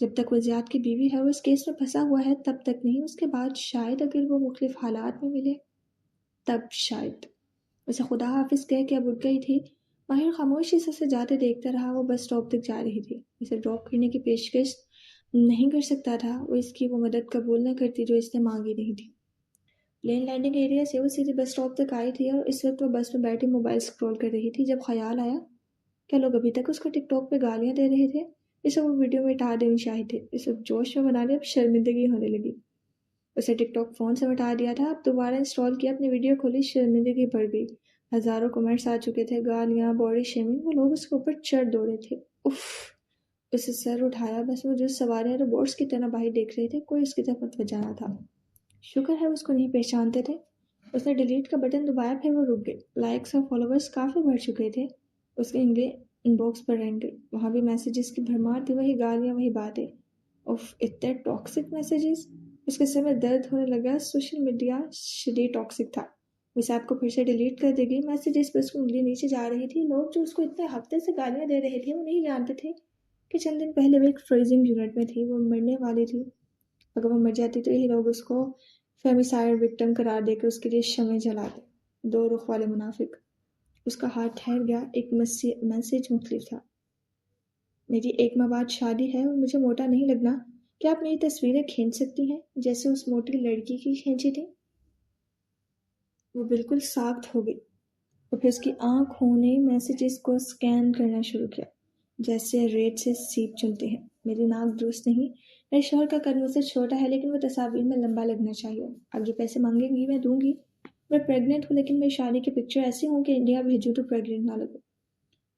جب تک وہ زیاد کی بیوی ہے، وہ اس کیس میں پھنسا ہوا ہے، تب تک نہیں۔ اس کے بعد شاید اگر وہ مختلف حالات میں ملے تب شاید۔ اسے خدا حافظ کہہ کے اب اٹھ گئی تھی۔ ماہر خاموشی سے اسے جاتے دیکھتا رہا۔ وہ بس اسٹاپ تک جا رہی تھی، اسے ڈراپ کرنے کی پیشکش نہیں کر سکتا تھا، وہ اس کی وہ مدد قبول نہ کرتی جو اس نے مانگی نہیں تھی۔ پلین لینڈنگ ایریا سے وہ سیدھی بس اسٹاپ تک آئی تھی اور اس وقت وہ بس میں بیٹھی موبائل سکرول کر رہی تھی جب خیال آیا، کیا لوگ ابھی تک اس کو ٹک ٹاک پہ گالیاں دے رہے تھے؟ اسے وہ ویڈیو میں ہٹا دینی چاہیے تھے، اسے جوش میں بنا لیا۔ اب شرمندگی ہونے لگی۔ اسے ٹک ٹاک فون سے ہٹا دیا تھا، اب دوبارہ انسٹال کیا، اپنی ویڈیو کھولی، شرمندگی بڑھ گئی۔ ہزاروں کمنٹس آ چکے تھے، گالیاں، باڈی شیمنگ، وہ لوگ اس کے اوپر چڑھ دوڑے تھے۔ اف! اسے سر اٹھایا، بس وہ جو سواریاں روبوٹس کی طرح باہر دیکھ رہے تھے، کوئی اس کی طرف متوجہ نہ تھا۔ شکر ہے اس کو نہیں پہچانتے تھے۔ اس نے ڈیلیٹ کا بٹن دبایا، پھر وہ رک گئی۔ لائکس اور فالوورز کافی بڑھ چکے تھے۔ اس کے ان باکس پر رنگ گئی، وہاں بھی میسیجز کی بھرمار تھی، وہی گالیاں، وہی باتیں۔ اف! اتنے ٹاکسک میسیجز! اس کے سر میں درد ہونے لگا۔ سوشل میڈیا شدید ٹاکسک تھا۔ اس ایپ کو پھر سے ڈیلیٹ کر دے گی۔ میسیجز پر اس کی انگلی نیچے جا رہی تھی۔ لوگ جو اس کو اتنے ہفتے سے گالیاں دے رہے تھے، وہ نہیں جانتے تھے کہ چند دن پہلے وہ ایک فریزنگ یونٹ میں تھی، وہ مرنے والی تھی۔ اگر وہ مر جاتی تو یہی لوگ اس کو فیمیسائڈ وکٹم قرار دے کے اس کے لیے شمع جلاتے۔ دو رخ والے منافق۔ اس کا ہاتھ ٹھہر گیا۔ ایک میسیج مختلف تھا۔ میری 1 ماہ بعد شادی ہے اور مجھے موٹا نہیں لگنا، کیا آپ میری تصویریں کھینچ سکتی ہیں جیسے اس موٹی لڑکی کی کھینچی تھی؟ وہ بالکل ساخت ہو گئی اور پھر اس کی آنکھوں نے میسیجز کو سکین کرنا شروع کیا جیسے ریت سے سیپ چنتے ہیں۔ میری ناک درست نہیں، میرے شوہر کا قد مجھ سے چھوٹا ہے لیکن وہ تصاویر میں لمبا لگنا چاہیے۔ آپ جو پیسے مانگیں گی میں دوں گی۔ میں پریگننٹ ہوں لیکن میری شادی کی پکچر ایسی ہوں کہ انڈیا بھیجوں تو پریگننٹ نہ لگو۔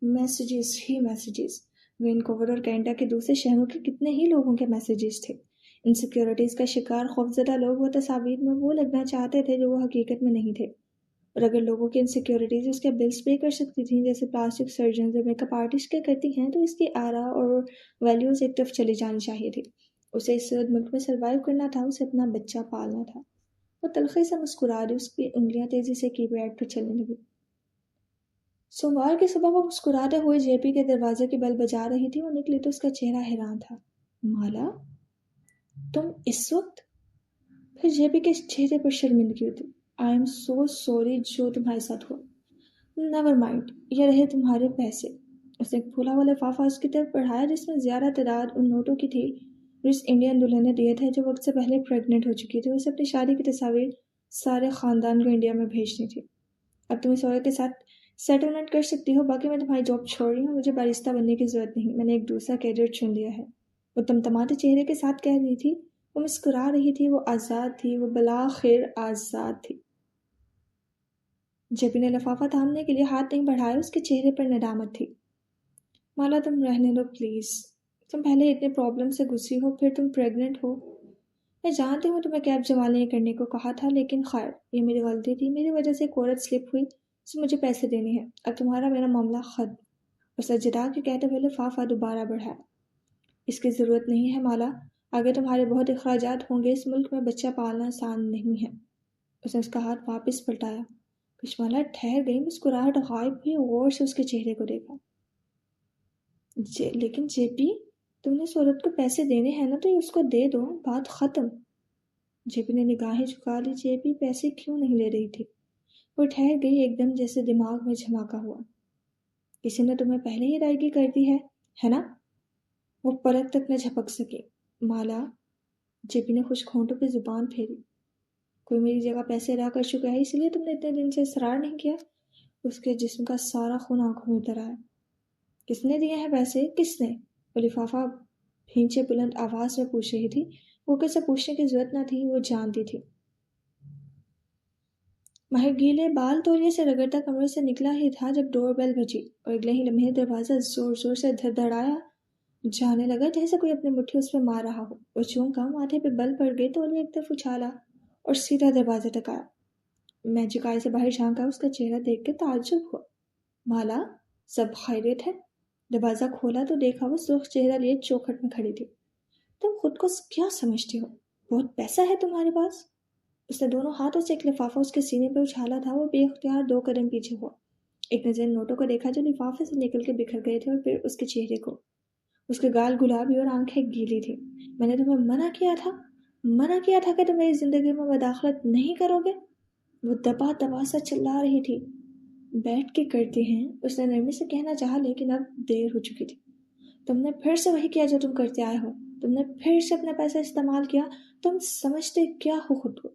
میسیجز ہی میسیجز۔ وینکوور اور کینیڈا کے دوسرے شہروں کے کتنے ہی لوگوں کے میسیجز تھے۔ انسیکیورٹیز کا شکار خوفزدہ لوگ وہ تصاویر میں وہ لگنا چاہتے تھے جو وہ حقیقت میں نہیں تھے۔ اور اگر لوگوں کی انسیکیورٹیز اس کے بلز پے کر سکتی تھیں جیسے پلاسٹک سرجنز اور میک اپ آرٹسٹ کے کرتی ہیں، تو اس کی آرا اور ویلیوز ایک طرف چلی جانی چاہیے تھی۔ اسے اس صورت ملک میں سروائیو کرنا تھا، اسے اپنا بچہ پالنا تھا۔ وہ تلخی سے مسکرا دی، اس کی انگلیاں تیزی سے کی پیڈ پر چلنے لگی۔ سوموار کی صبح وہ مسکراتے ہوئے جے پی کے دروازے کی بیل بجا رہی تھی۔ وہ نکلی تو اس کا چہرہ حیران تھا۔ مالا، تم اس وقت؟ پھر جے پی کے چہرے پر شرمندگی ہوتی۔ آئی ایم سو سوری جو تمہارے ساتھ ہوا۔ نیور مائنڈ، یہ رہے تمہارے پیسے۔ اس نے ایک پھولا ہوا لفافہ اس کی طرف بڑھایا جس میں زیادہ تعداد ان نوٹوں کی تھی جو اس انڈین دلہن نے دیے تھے جو وقت سے پہلے پریگننٹ ہو چکی تھی۔ اسے اپنی شادی کی تصاویر سارے خاندان کو انڈیا میں بھیجنی تھی۔ اب تم اس عورت کے ساتھ سیٹلمنٹ کر سکتی ہو، باقی میں تمہاری جاب چھوڑ رہی ہوں، مجھے بارسٹہ بننے کی ضرورت نہیں، میں نے ایک دوسرا کیریئر چن لیا ہے۔ وہ تمتماتے چہرے کے ساتھ کہہ رہی تھی، وہ مسکرا رہی تھی، وہ آزاد تھی، وہ بالآخر آزاد تھی۔ جے پی نے لفافہ تھامنے کے لیے ہاتھ نہیں بڑھایا، اس کے چہرے پر ندامت تھی۔ مالا تم رہنے دو پلیز، تم پہلے اتنے پرابلم سے گزری ہو، پھر تم پریگننٹ ہو۔ میں جانتی ہوں تمہیں کیب جمع نہیں کرنے کو کہا تھا، لیکن خیر یہ میری غلطی تھی، میری وجہ سے ایک عورت سلپ ہوئی، اسے مجھے پیسے دینے ہیں، اب تمہارا میرا معاملہ ختم۔ اور سجدہ کے کہتے ہوئے لفافہ دوبارہ بڑھایا۔ اس کی ضرورت نہیں ہے مالا، آگے تمہارے بہت اخراجات ہوں گے، اس ملک میں بچہ پالنا آسان نہیں ہے۔ اس نے اس کا ہاتھ واپس پلٹایا۔ کشمالا ٹھہر گئی، مسکراہٹ غائب ہوئی، غور سے اس کے چہرے کو دیکھا۔ لیکن جے پی، تم نے اس عورت کو پیسے دینے ہیں نا، تو یہ اس کو دے دو، بات ختم۔ جے پی نے نگاہیں جھکا لی۔ جے پی پیسے کیوں نہیں لے رہی تھی؟ وہ ٹھہر گئی، ایک دم جیسے دماغ میں جھماکا ہوا۔ کسی نے تمہیں پہلے ہی ادائیگی کر دی ہے نا؟ وہ پلک تک نہ جھپک سکی۔ مالا، جے پی نے خشک ہونٹوں پہ زبان پھیری، کوئی میری جگہ پیسے ادا کر چکا ہے، اس لیے تم نے اتنے دن سے اصرار نہیں کیا؟ اس کے جسم کا سارا خون آنکھوں میں اتر آیا۔ کس نے دیے ہیں پیسے؟ کس نے؟ وہ لفافہ بھینچے بلند آواز میں پوچھ رہی تھی۔ وہ کسے پوچھنے کی ضرورت نہ تھی، وہ جانتی تھی۔ ماہر گیلے بال تولیے سے رگڑتا کمرے سے نکلا ہی تھا جب ڈور بیل بجی اور اگلے ہی لمحے دروازہ زور زور سے دھڑدھڑایا جانے لگا جیسے کوئی اپنی مٹھی اس پہ مار رہا ہو۔ وہ چونکا، ماتھے پہ بل پڑ گئی، تولیہ ایک طرف اچھالا اور سیدھا دروازے تک آیا۔ میں جھکائے سے باہر جھانکا، اس کا چہرہ دیکھ کے تعجب ہوا۔ مالا، سب خیریت ہے؟ دروازہ کھولا تو دیکھا وہ سرخ چہرہ لیے چوکھٹ میں کھڑی تھی۔ تم خود کو کیا سمجھتی ہو؟ بہت پیسہ ہے تمہارے پاس؟ اس نے دونوں ہاتھوں سے ایک لفافہ اس کے سینے پہ اچھالا تھا۔ وہ بے اختیار 2 قدم پیچھے ہوا۔ ایک نظر نوٹوں کو دیکھا جو لفافے سے نکل کے بکھر گئے تھے، اور پھر اس کے چہرے کو۔ اس کے گال گلابی اور آنکھیں گیلی تھی۔ میں نے تمہیں منع کیا تھا کہ تم میری زندگی میں مداخلت نہیں کرو گے۔ وہ دبا دبا سا چلا رہی تھی۔ بیٹھ کے کرتے ہیں، اس نے نرمی سے کہنا چاہا، لیکن اب دیر ہو چکی تھی۔ تم نے پھر سے وہی کیا جو تم کرتے آئے ہو۔ تم نے پھر سے اپنا پیسہ استعمال کیا۔ تم سمجھتے کیا ہو خود کو؟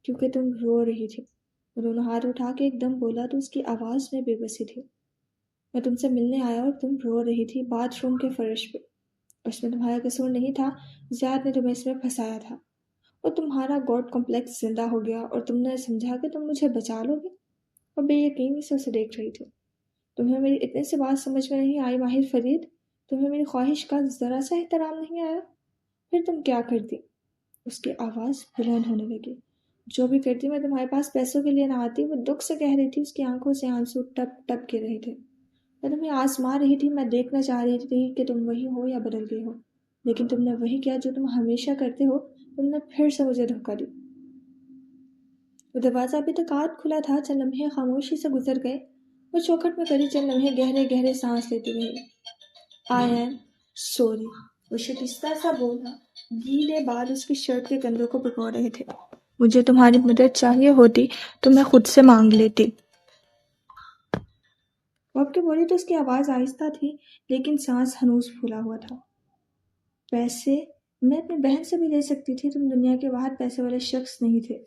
کیونکہ تم رو رہی تھی۔ وہ دونوں ہاتھ اٹھا کے ایک دم بولا تو اس کی آواز میں بے بسی تھی۔ میں تم سے ملنے آیا اور تم رو رہی تھی باتھ روم کے فرش پہ۔ اس میں تمہارا قصور نہیں تھا، زیاد نے تمہیں اس میں پھنسایا تھا۔ اور تمہارا گاڈ کمپلیکس زندہ ہو گیا اور تم نے سمجھا کہ تم مجھے بچا لو گے۔ اور بے یقینی سے اسے دیکھ رہی تھی۔ تمہیں میری اتنے سے بات سمجھ میں نہیں آئی ماہر فرید؟ تمہیں میری خواہش کا ذرا سا احترام نہیں آیا؟ پھر تم کیا کرتی؟ اس کی آواز بلند ہونے لگی۔ جو بھی کرتی میں تمہارے پاس پیسوں کے لیے نہ آتی، وہ دکھ سے کہہ رہی تھی۔ اس کی آنکھوں سے آنسو ٹپ ٹپ گر رہے تھے۔ میں تمہیں آزما رہی تھی، میں دیکھنا چاہ رہی تھی کہ تم وہی ہو یا بدل گئی ہو، لیکن تم نے وہی کیا جو تم ہمیشہ کرتے ہو۔ تم نے پھر سے مجھے دھوکہ دی۔ وہ دروازہ ابھی تک آدھ کھلا تھا۔ چند لمحے خاموشی سے گزر گئے۔ وہ چوکھٹ میں کڑی چند لمحے گہرے گہرے سانس لیتی رہی۔ آئی ایم سوری، وہ شکستہ سا بولا۔ گیلے بال اس کی شرٹ کے کندھوں کو بھگو رہے تھے۔ مجھے تمہاری مدد چاہیے ہوتی تو میں خود سے مانگ لیتی۔ وہ اب کے بولی تو اس کی آواز آہستہ تھی، لیکن سانس ہنوز پھولا ہوا تھا۔ پیسے میں اپنی بہن سے بھی لے سکتی تھی، تم دنیا کے باہر پیسے والے شخص نہیں تھے،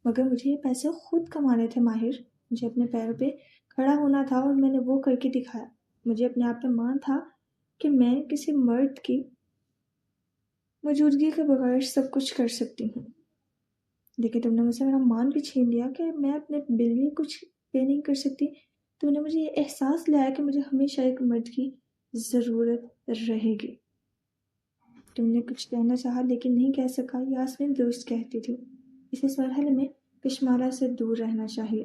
مگر مجھے یہ پیسے خود کمانے تھے ماہر۔ مجھے اپنے پیروں پہ کھڑا ہونا تھا اور میں نے وہ کر کے دکھایا۔ مجھے اپنے آپ پہ مان تھا کہ میں کسی مرد کی موجودگی کے بغیر سب کچھ کر سکتی ہوں، لیکن تم نے مجھ سے میرا مان بھی چھین لیا کہ میں اپنے بل بھی کچھ پے نہیں کر سکتی۔ تم نے مجھے یہ احساس دلایا کہ مجھے ہمیشہ ایک مرد کی ضرورت رہے گی۔ تم نے کچھ کہنا چاہا لیکن نہیں کہہ سکا۔ یاسمین درست کہتی تھی، اس مرحلے میں کشمالہ سے دور رہنا چاہیے۔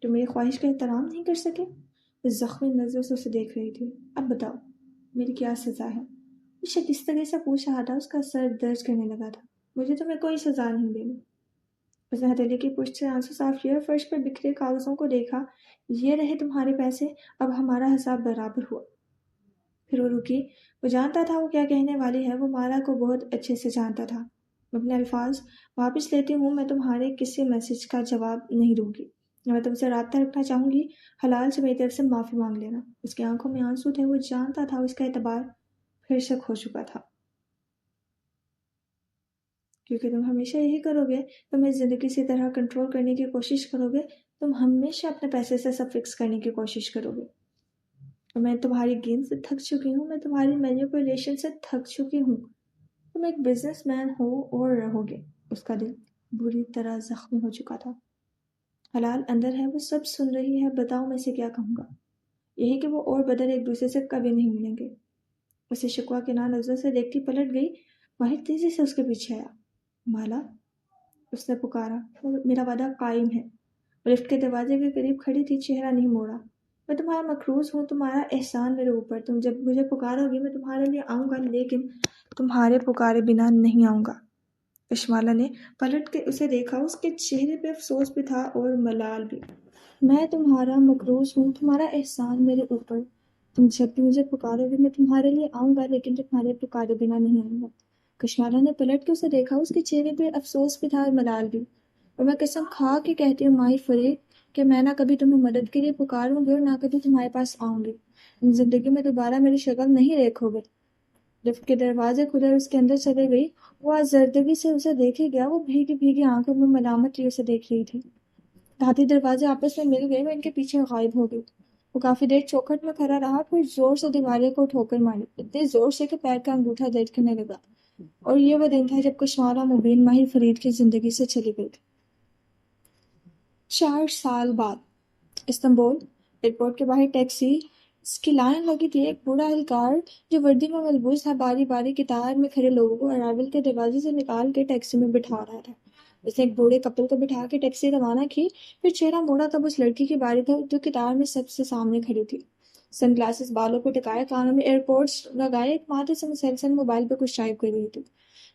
تم میری خواہش کا احترام نہیں کر سکے؟ وہ زخمی نظروں سے اسے دیکھ رہی تھی۔ اب بتاؤ میری کیا سزا ہے؟ وہ شکستگی سے پوچھ رہا تھا۔ اس کا سر درد کرنے لگا تھا۔ مجھے تمہیں کوئی سزا نہیں دینی۔ اس نے ہتھیلی کی پشت سے آنسو صاف کیا اور فرش پر بکھرے کاغذوں کو دیکھا۔ یہ رہے تمہارے پیسے، اب ہمارا حساب برابر ہوا۔ پھر وہ رکی۔ وہ جانتا تھا وہ کیا کہنے والی ہے۔ وہ مالا کو بہت اچھے سے جانتا تھا۔ میں اپنے الفاظ واپس لیتی ہوں، میں تمہارے کسی میسج کا جواب نہیں دوں گی۔ میں تم سے رابطہ رکھنا چاہوں گی، حلال سے میری طرف سے معافی مانگ لینا۔ اس کی آنکھوں میں آنسو تھے۔ وہ جانتا تھا اس کا اعتبار پھر سے کھو چکا تھا۔ کیونکہ تم ہمیشہ یہی کرو گے، تم اس زندگی سے طرح کنٹرول کرنے کی کوشش کرو گے، تم ہمیشہ اپنے پیسے سے سب فکس کرنے کی کوشش کرو گے۔ میں تمہاری گیند سے تھک چکی ہوں، میں تمہاری مینیپولیشن سے تھک چکی ہوں۔ تم ایک بزنس مین ہو اور رہو گے۔ اس کا دل بری طرح زخمی ہو چکا تھا۔ حلال اندر ہے، وہ سب سن رہی ہے۔ بتاؤ میں اسے کیا کہوں گا؟ یہی کہ وہ اور بدل ایک دوسرے سے کبھی نہیں ملیں گے۔ اسے شکوہ کے نہ نظروں سے دیکھتی پلٹ گئی۔ ماہر تیزی سے اس کے پیچھے آیا۔ مالا، اس نے پکارا، میرا وعدہ قائم ہے۔ وہ لفٹ کے دروازے کے قریب کھڑی تھی، چہرہ نہیں موڑا۔ میں تمہارا مقروض ہوں، تمہارا احسان میرے اوپر۔ تم جب مجھے پکارو گی میں تمہارے لیے آؤں گا، لیکن تمہارے پکارے بنا نہیں آؤں گا۔ کشمالہ نے پلٹ کے اسے دیکھا۔ اس کے چہرے پہ افسوس بھی تھا اور ملال بھی۔ میں تمہارا مقروض ہوں، تمہارا احسان میرے اوپر۔ تم جب بھی مجھے پکارو گے میں تمہارے لیے آؤں گا، لیکن تمہارے پکارے بنا نہیں آؤں گا۔ کشمالہ نے پلٹ کے اسے دیکھا۔ اس کے چہرے پہ افسوس بھی تھا اور ملال بھی۔ اور میں قسم کھا کے کہتی ہوں ماہر فرید کہ میں نہ کبھی تمہیں مدد کے لیے پکاروں گی اور نہ کبھی تمہارے پاس آؤں گی۔ زندگی میں دوبارہ میری شکل نہیں دیکھو گے۔ لفٹ کے دروازے کھلے اور اس کے اندر چلے گئی۔ وہ آزردگی سے اسے دیکھے گیا۔ وہ بھیگی بھیگی آنکھوں میں ملامت لیے اسے دیکھ رہی تھی۔ دھاتی دروازے آپس میں مل گئے۔ وہ ان کے پیچھے غائب ہو گئی۔ وہ کافی دیر چوکھٹ میں کھڑا رہا، پھر زور سے دیوارے کو ٹھوکر ماری، اتنی زور سے کہ پیر کا انگوٹھا درد کرنے لگا۔ اور یہ وہ دن تھا جب کشمالہ مبین ماہر فرید کی زندگی سے چلی گئی تھی۔ 4 سال بعد استنبول ایئرپورٹ کے باہر ٹیکسی کی لائن لگی تھی۔ ایک بوڑھا اہلکار جو وردی میں ملبوس تھا باری باری قطار میں کھڑے لوگوں کو ارائیول کے دروازے سے نکال کے ٹیکسی میں بٹھا رہا تھا۔ اس نے ایک بوڑھے کپل کو بٹھا کے ٹیکسی روانہ کی، پھر چہرہ موڑا تب اس لڑکی کی باری تھی جو قطار میں سب سے سامنے کھڑی تھی۔ سن گلاسز بالوں کو ٹکائے، کانوں میں ایئرپورٹس لگائے، ایک ماتھے سے مسلسل موبائل پہ کچھ ٹائپ کر رہی تھی۔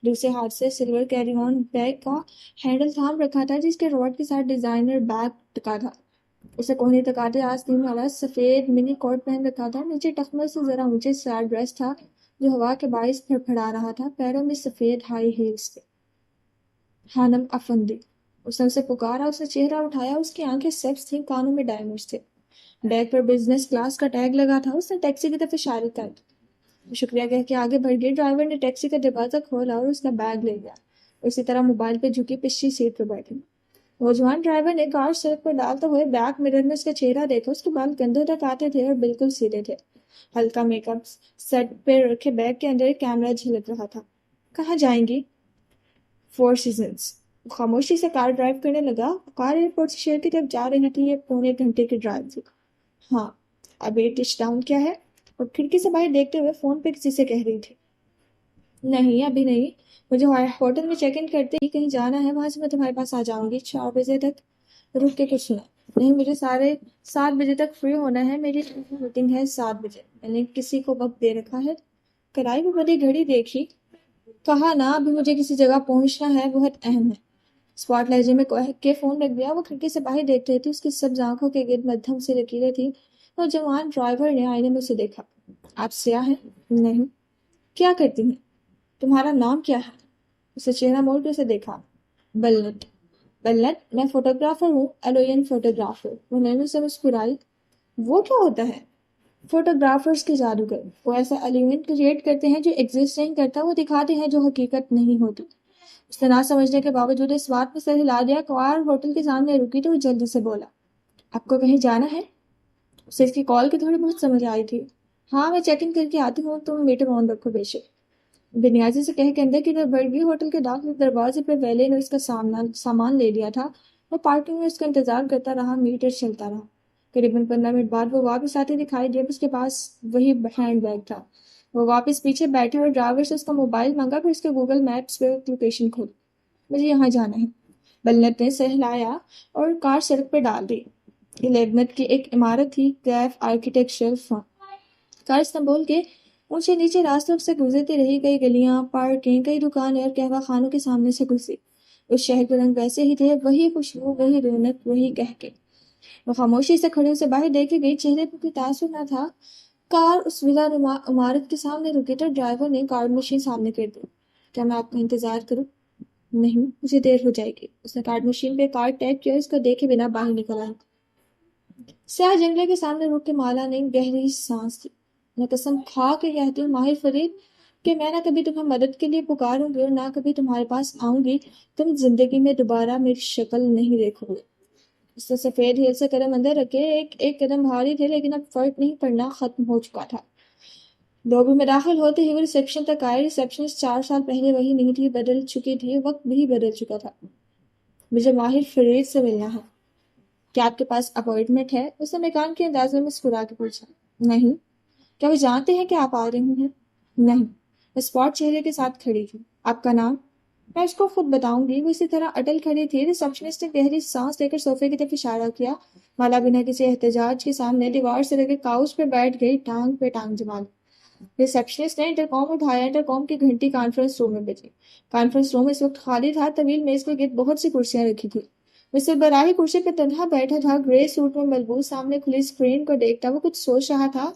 دوسرے ہاتھ سے سلور کیری آن بیگ کا ہینڈل تھام رکھا تھا جس کے روڈ کے ساتھ ڈیزائنر بیگ ٹکا تھا۔ اسے کوہنی تکاتے آستین والا سفید منی کوٹ پہن رکھا تھا، نیچے ٹخمر سے ذرا اونچے سیٹ ڈریس تھا جو ہوا کے باعث پھڑپھڑا رہا تھا، پیروں میں سفید ہائی ہیلز تھے۔ خانم افندی، اس نے اسے پکارا۔ اس نے چہرہ اٹھایا، اس کی آنکھیں سبز تھیں، کانوں میں ڈائمنڈز تھے۔ بیگ پر بزنس کلاس کا ٹیگ لگا تھا۔ اس نے ٹیکسی کی طرف اشارہ کر شکریہ کہہ کے آگے بڑھ گئی۔ ڈرائیور نے ٹیکسی کا دروازہ کھولا اور اس کا بیگ لے گیا۔ اسی طرح موبائل پہ جھکی پچھلی سیٹ پہ بیٹھی۔ نوجوان ڈرائیور نے کار سڑک پر ڈالتے ہوئے بیک مرر میں اس کا چہرہ دیکھا۔ اس کے بال کندھوں تک آتے تھے اور بالکل سیدھے تھے۔ ہلکا میک اپ سیٹ پہ رکھے بیگ کے اندر ایک کیمرہ جھلک رہا تھا۔ کہاں جائیں گی؟ Four seasons. وہ خاموشی سے کار ڈرائیو کرنے لگا۔ کار ایئرپورٹ سے شہر کی طرف جا رہی تھی۔ یہ پونے گھنٹے کی ڈرائیو تھی۔ ہاں، ابھی ٹچ ڈاؤن کیا ہے؟ اور کھڑکی سے باہر دیکھتے ہوئے فون پہ کسی سے کہہ رہی تھی۔ نہیں، ابھی نہیں، مجھے ہوٹل میں چیک ان کرتے ہی کہیں جانا ہے، وہاں سے میں تمہارے پاس آ جاؤں گی 4 بجے تک۔ رک کے کچھ سنا؟ نہیں، مجھے 7:30 بجے تک فری ہونا ہے، میری میٹنگ ہے 7 بجے۔ میں نے کسی کو وقت دے رکھا ہے؟ کرائی میں بڑی گھڑی دیکھی، کہا نا ابھی مجھے کسی جگہ پہنچنا ہے، بہت اہم ہے۔ اسپاٹ لہجے میں کے فون رکھ دیا۔ وہ کھڑکی سے باہر دیکھ رہی تھی، اس کی سبز آنکھوں کے گرد مدھم سے لکیریں تھیں۔ نوجوان ڈرائیور نے آئینے میں اسے دیکھا۔ آپ سیاہ ہیں؟ نہیں۔ کیا کرتی ہیں؟ تمہارا نام کیا ہے؟ اسے چہرہ موڑ کے اسے دیکھا۔ بلنٹ۔ بلنٹ، میں فوٹوگرافر ہوں، ایلوین فوٹوگرافر۔ وہ نرمی سے مسکرائی۔ وہ کیا ہوتا ہے؟ فوٹوگرافرز کے جادوگر، وہ ایسا ایلیمنٹ کریٹ کرتے ہیں جو ایگزسٹ نہیں کرتا، وہ دکھاتے ہیں جو حقیقت نہیں ہوتی۔ اس نے نہ سمجھنے کے باوجود اس بات میں سر ہلا دیا۔ کار ہوٹل کے سامنے رکی تو وہ جلدی سے بولا، آپ کو کہیں جانا ہے؟ اسے اس کی کال کی تھوڑی بہت سمجھ آئی تھی۔ ہاں، میں چیک ان کر کے آتی ہوں، تم میٹر آن رکھو بے شک۔ بنیازی سے کہہ کے اندر کی طرف بڑھ گئی۔ ہوٹل کے داخل دروازے پہ ویلے نے اس کا سامان لے لیا تھا۔ وہ پارکنگ میں اس کا انتظار کرتا رہا۔ میٹر چلتا رہا۔ قریباً 15 منٹ بعد وہ واپس آتے دکھائی دیا۔ اس کے پاس وہی ہینڈ بیگ تھا۔ وہ واپس پیچھے بیٹھی اور ڈرائیور سے اس کا موبائل مانگا، پھر اس کے گوگل میپس پہ لوکیشن کھولی۔ مجھے یہاں جانا ہے، بلنٹ نے سہلایا اور کار سڑک پہ ڈال دی۔ یہ لیبنٹ کی ایک عمارت تھی، کیف آرکیٹیکچرل فرم۔ کار استنبول کے اونچے نیچے راستوں سے گزرتی رہی، کئی گلیاں، پارکیں، کئی دکانیں اور قہوہ خانوں کے سامنے سے گزری۔ اس شہر کے رنگ ویسے ہی تھے، وہی خوشبو، وہی رونق، وہی کہکے۔ وہ خاموشی سے کھڑے اسے باہر دیکھے گئی، چہرے پہ کوئی تاثر نہ تھا۔ کار اس ولا نما عمارت کے سامنے رکی تو ڈرائیور نے کارڈ مشین سامنے کر دی۔ کیا میں آپ کا انتظار کروں؟ نہیں، مجھے دیر ہو جائے گی۔ اس نے کارڈ مشین پہ کارڈ ٹیپ کیا، اس کو دیکھے بنا باہر نکل آئی۔ سیاہ جنگلے کے سامنے رک کے مالا نے گہری سانس لی۔ میں قسم کھا کے کہتی ہوں ماہر فرید کہ میں نہ کبھی تمہیں مدد کے لیے پکاروں گی اور نہ کبھی تمہارے پاس آؤں گی۔ تم زندگی میں دوبارہ میری شکل نہیں دیکھو گے۔ اس نے سفید ہیل سے قدم اندر رکھے، ایک قدم بھاری تھے لیکن اب فرق نہیں پڑنا ختم ہو چکا تھا۔ لوبی میں داخل ہوتے ہی وہ ریسیپشن تک آئے۔ ریسیپشنسٹ 4 سال پہلے وہی نہیں تھی، بدل چکی تھی، وقت بھی بدل چکا تھا۔ مجھے ماہر فرید سے ملنا ہے۔ کیا آپ کے پاس اپائنٹمنٹ ہے؟ اس نے میکان کے انداز میں مسکرا کے پوچھا۔ نہیں۔ کیا وہ جانتے ہیں کہ آپ آ رہی ہیں؟ نہیں۔ میں اسپاٹ چہرے کے ساتھ کھڑی تھی۔ آپ کا نام؟ میں اس کو خود بتاؤں گی۔ وہ اسی طرح اٹل کھڑی تھی۔ ریسیپشنسٹ نے گہری سانس لے کر صوفے کی طرف اشارہ کیا۔ مالا بنا کسی احتجاج کے سامنے دیوار سے لگے کاؤچ پہ بیٹھ گئی، ٹانگ پہ ٹانگ جما لی۔ ریسیپشنسٹ نے انٹرکام اٹھایا۔ انٹرکام کی گھنٹی کانفرنس روم میں بجی۔ کانفرنس روم اس وقت خالی تھا۔ طویل میز کے گرد بہت سی کرسیاں رکھی تھی۔ مسٹر براہی کرسی پہ تنہا بیٹھا تھا، گرے سوٹ میں ملبوس، سامنے کھلی اسکرین کو دیکھتا۔ وہ کچھ سوچ رہا تھا۔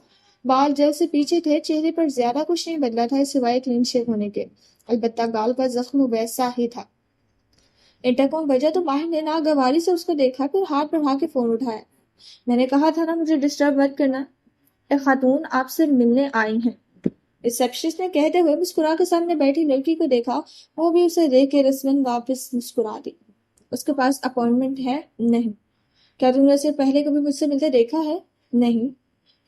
بال جل سے پیچھے تھے، چہرے پر زیادہ کچھ نہیں بدلا تھا سوائے کلین شیو ہونے کے، البتہ گال کا زخم ویسا ہی تھا۔ انٹرکام بجا تو ماہر نے ناگواری سے اس کو دیکھا، پھر ہاتھ بڑھا کے فون اٹھایا۔ میں نے کہا تھا نا مجھے ڈسٹرب مت کرنا۔ ایک خاتون آپ سے ملنے آئی ہیں۔ ریسیپشنسٹ نے کہتے ہوئے مسکرا کے سامنے بیٹھی لڑکی کو دیکھا۔ وہ بھی اسے دیکھ کے رسمن واپس مسکرا دی۔ اس کے پاس اپائنٹمنٹ ہے؟ نہیں۔ کیا تم نے اسے پہلے کبھی مجھ سے ملتے دیکھا ہے؟ نہیں۔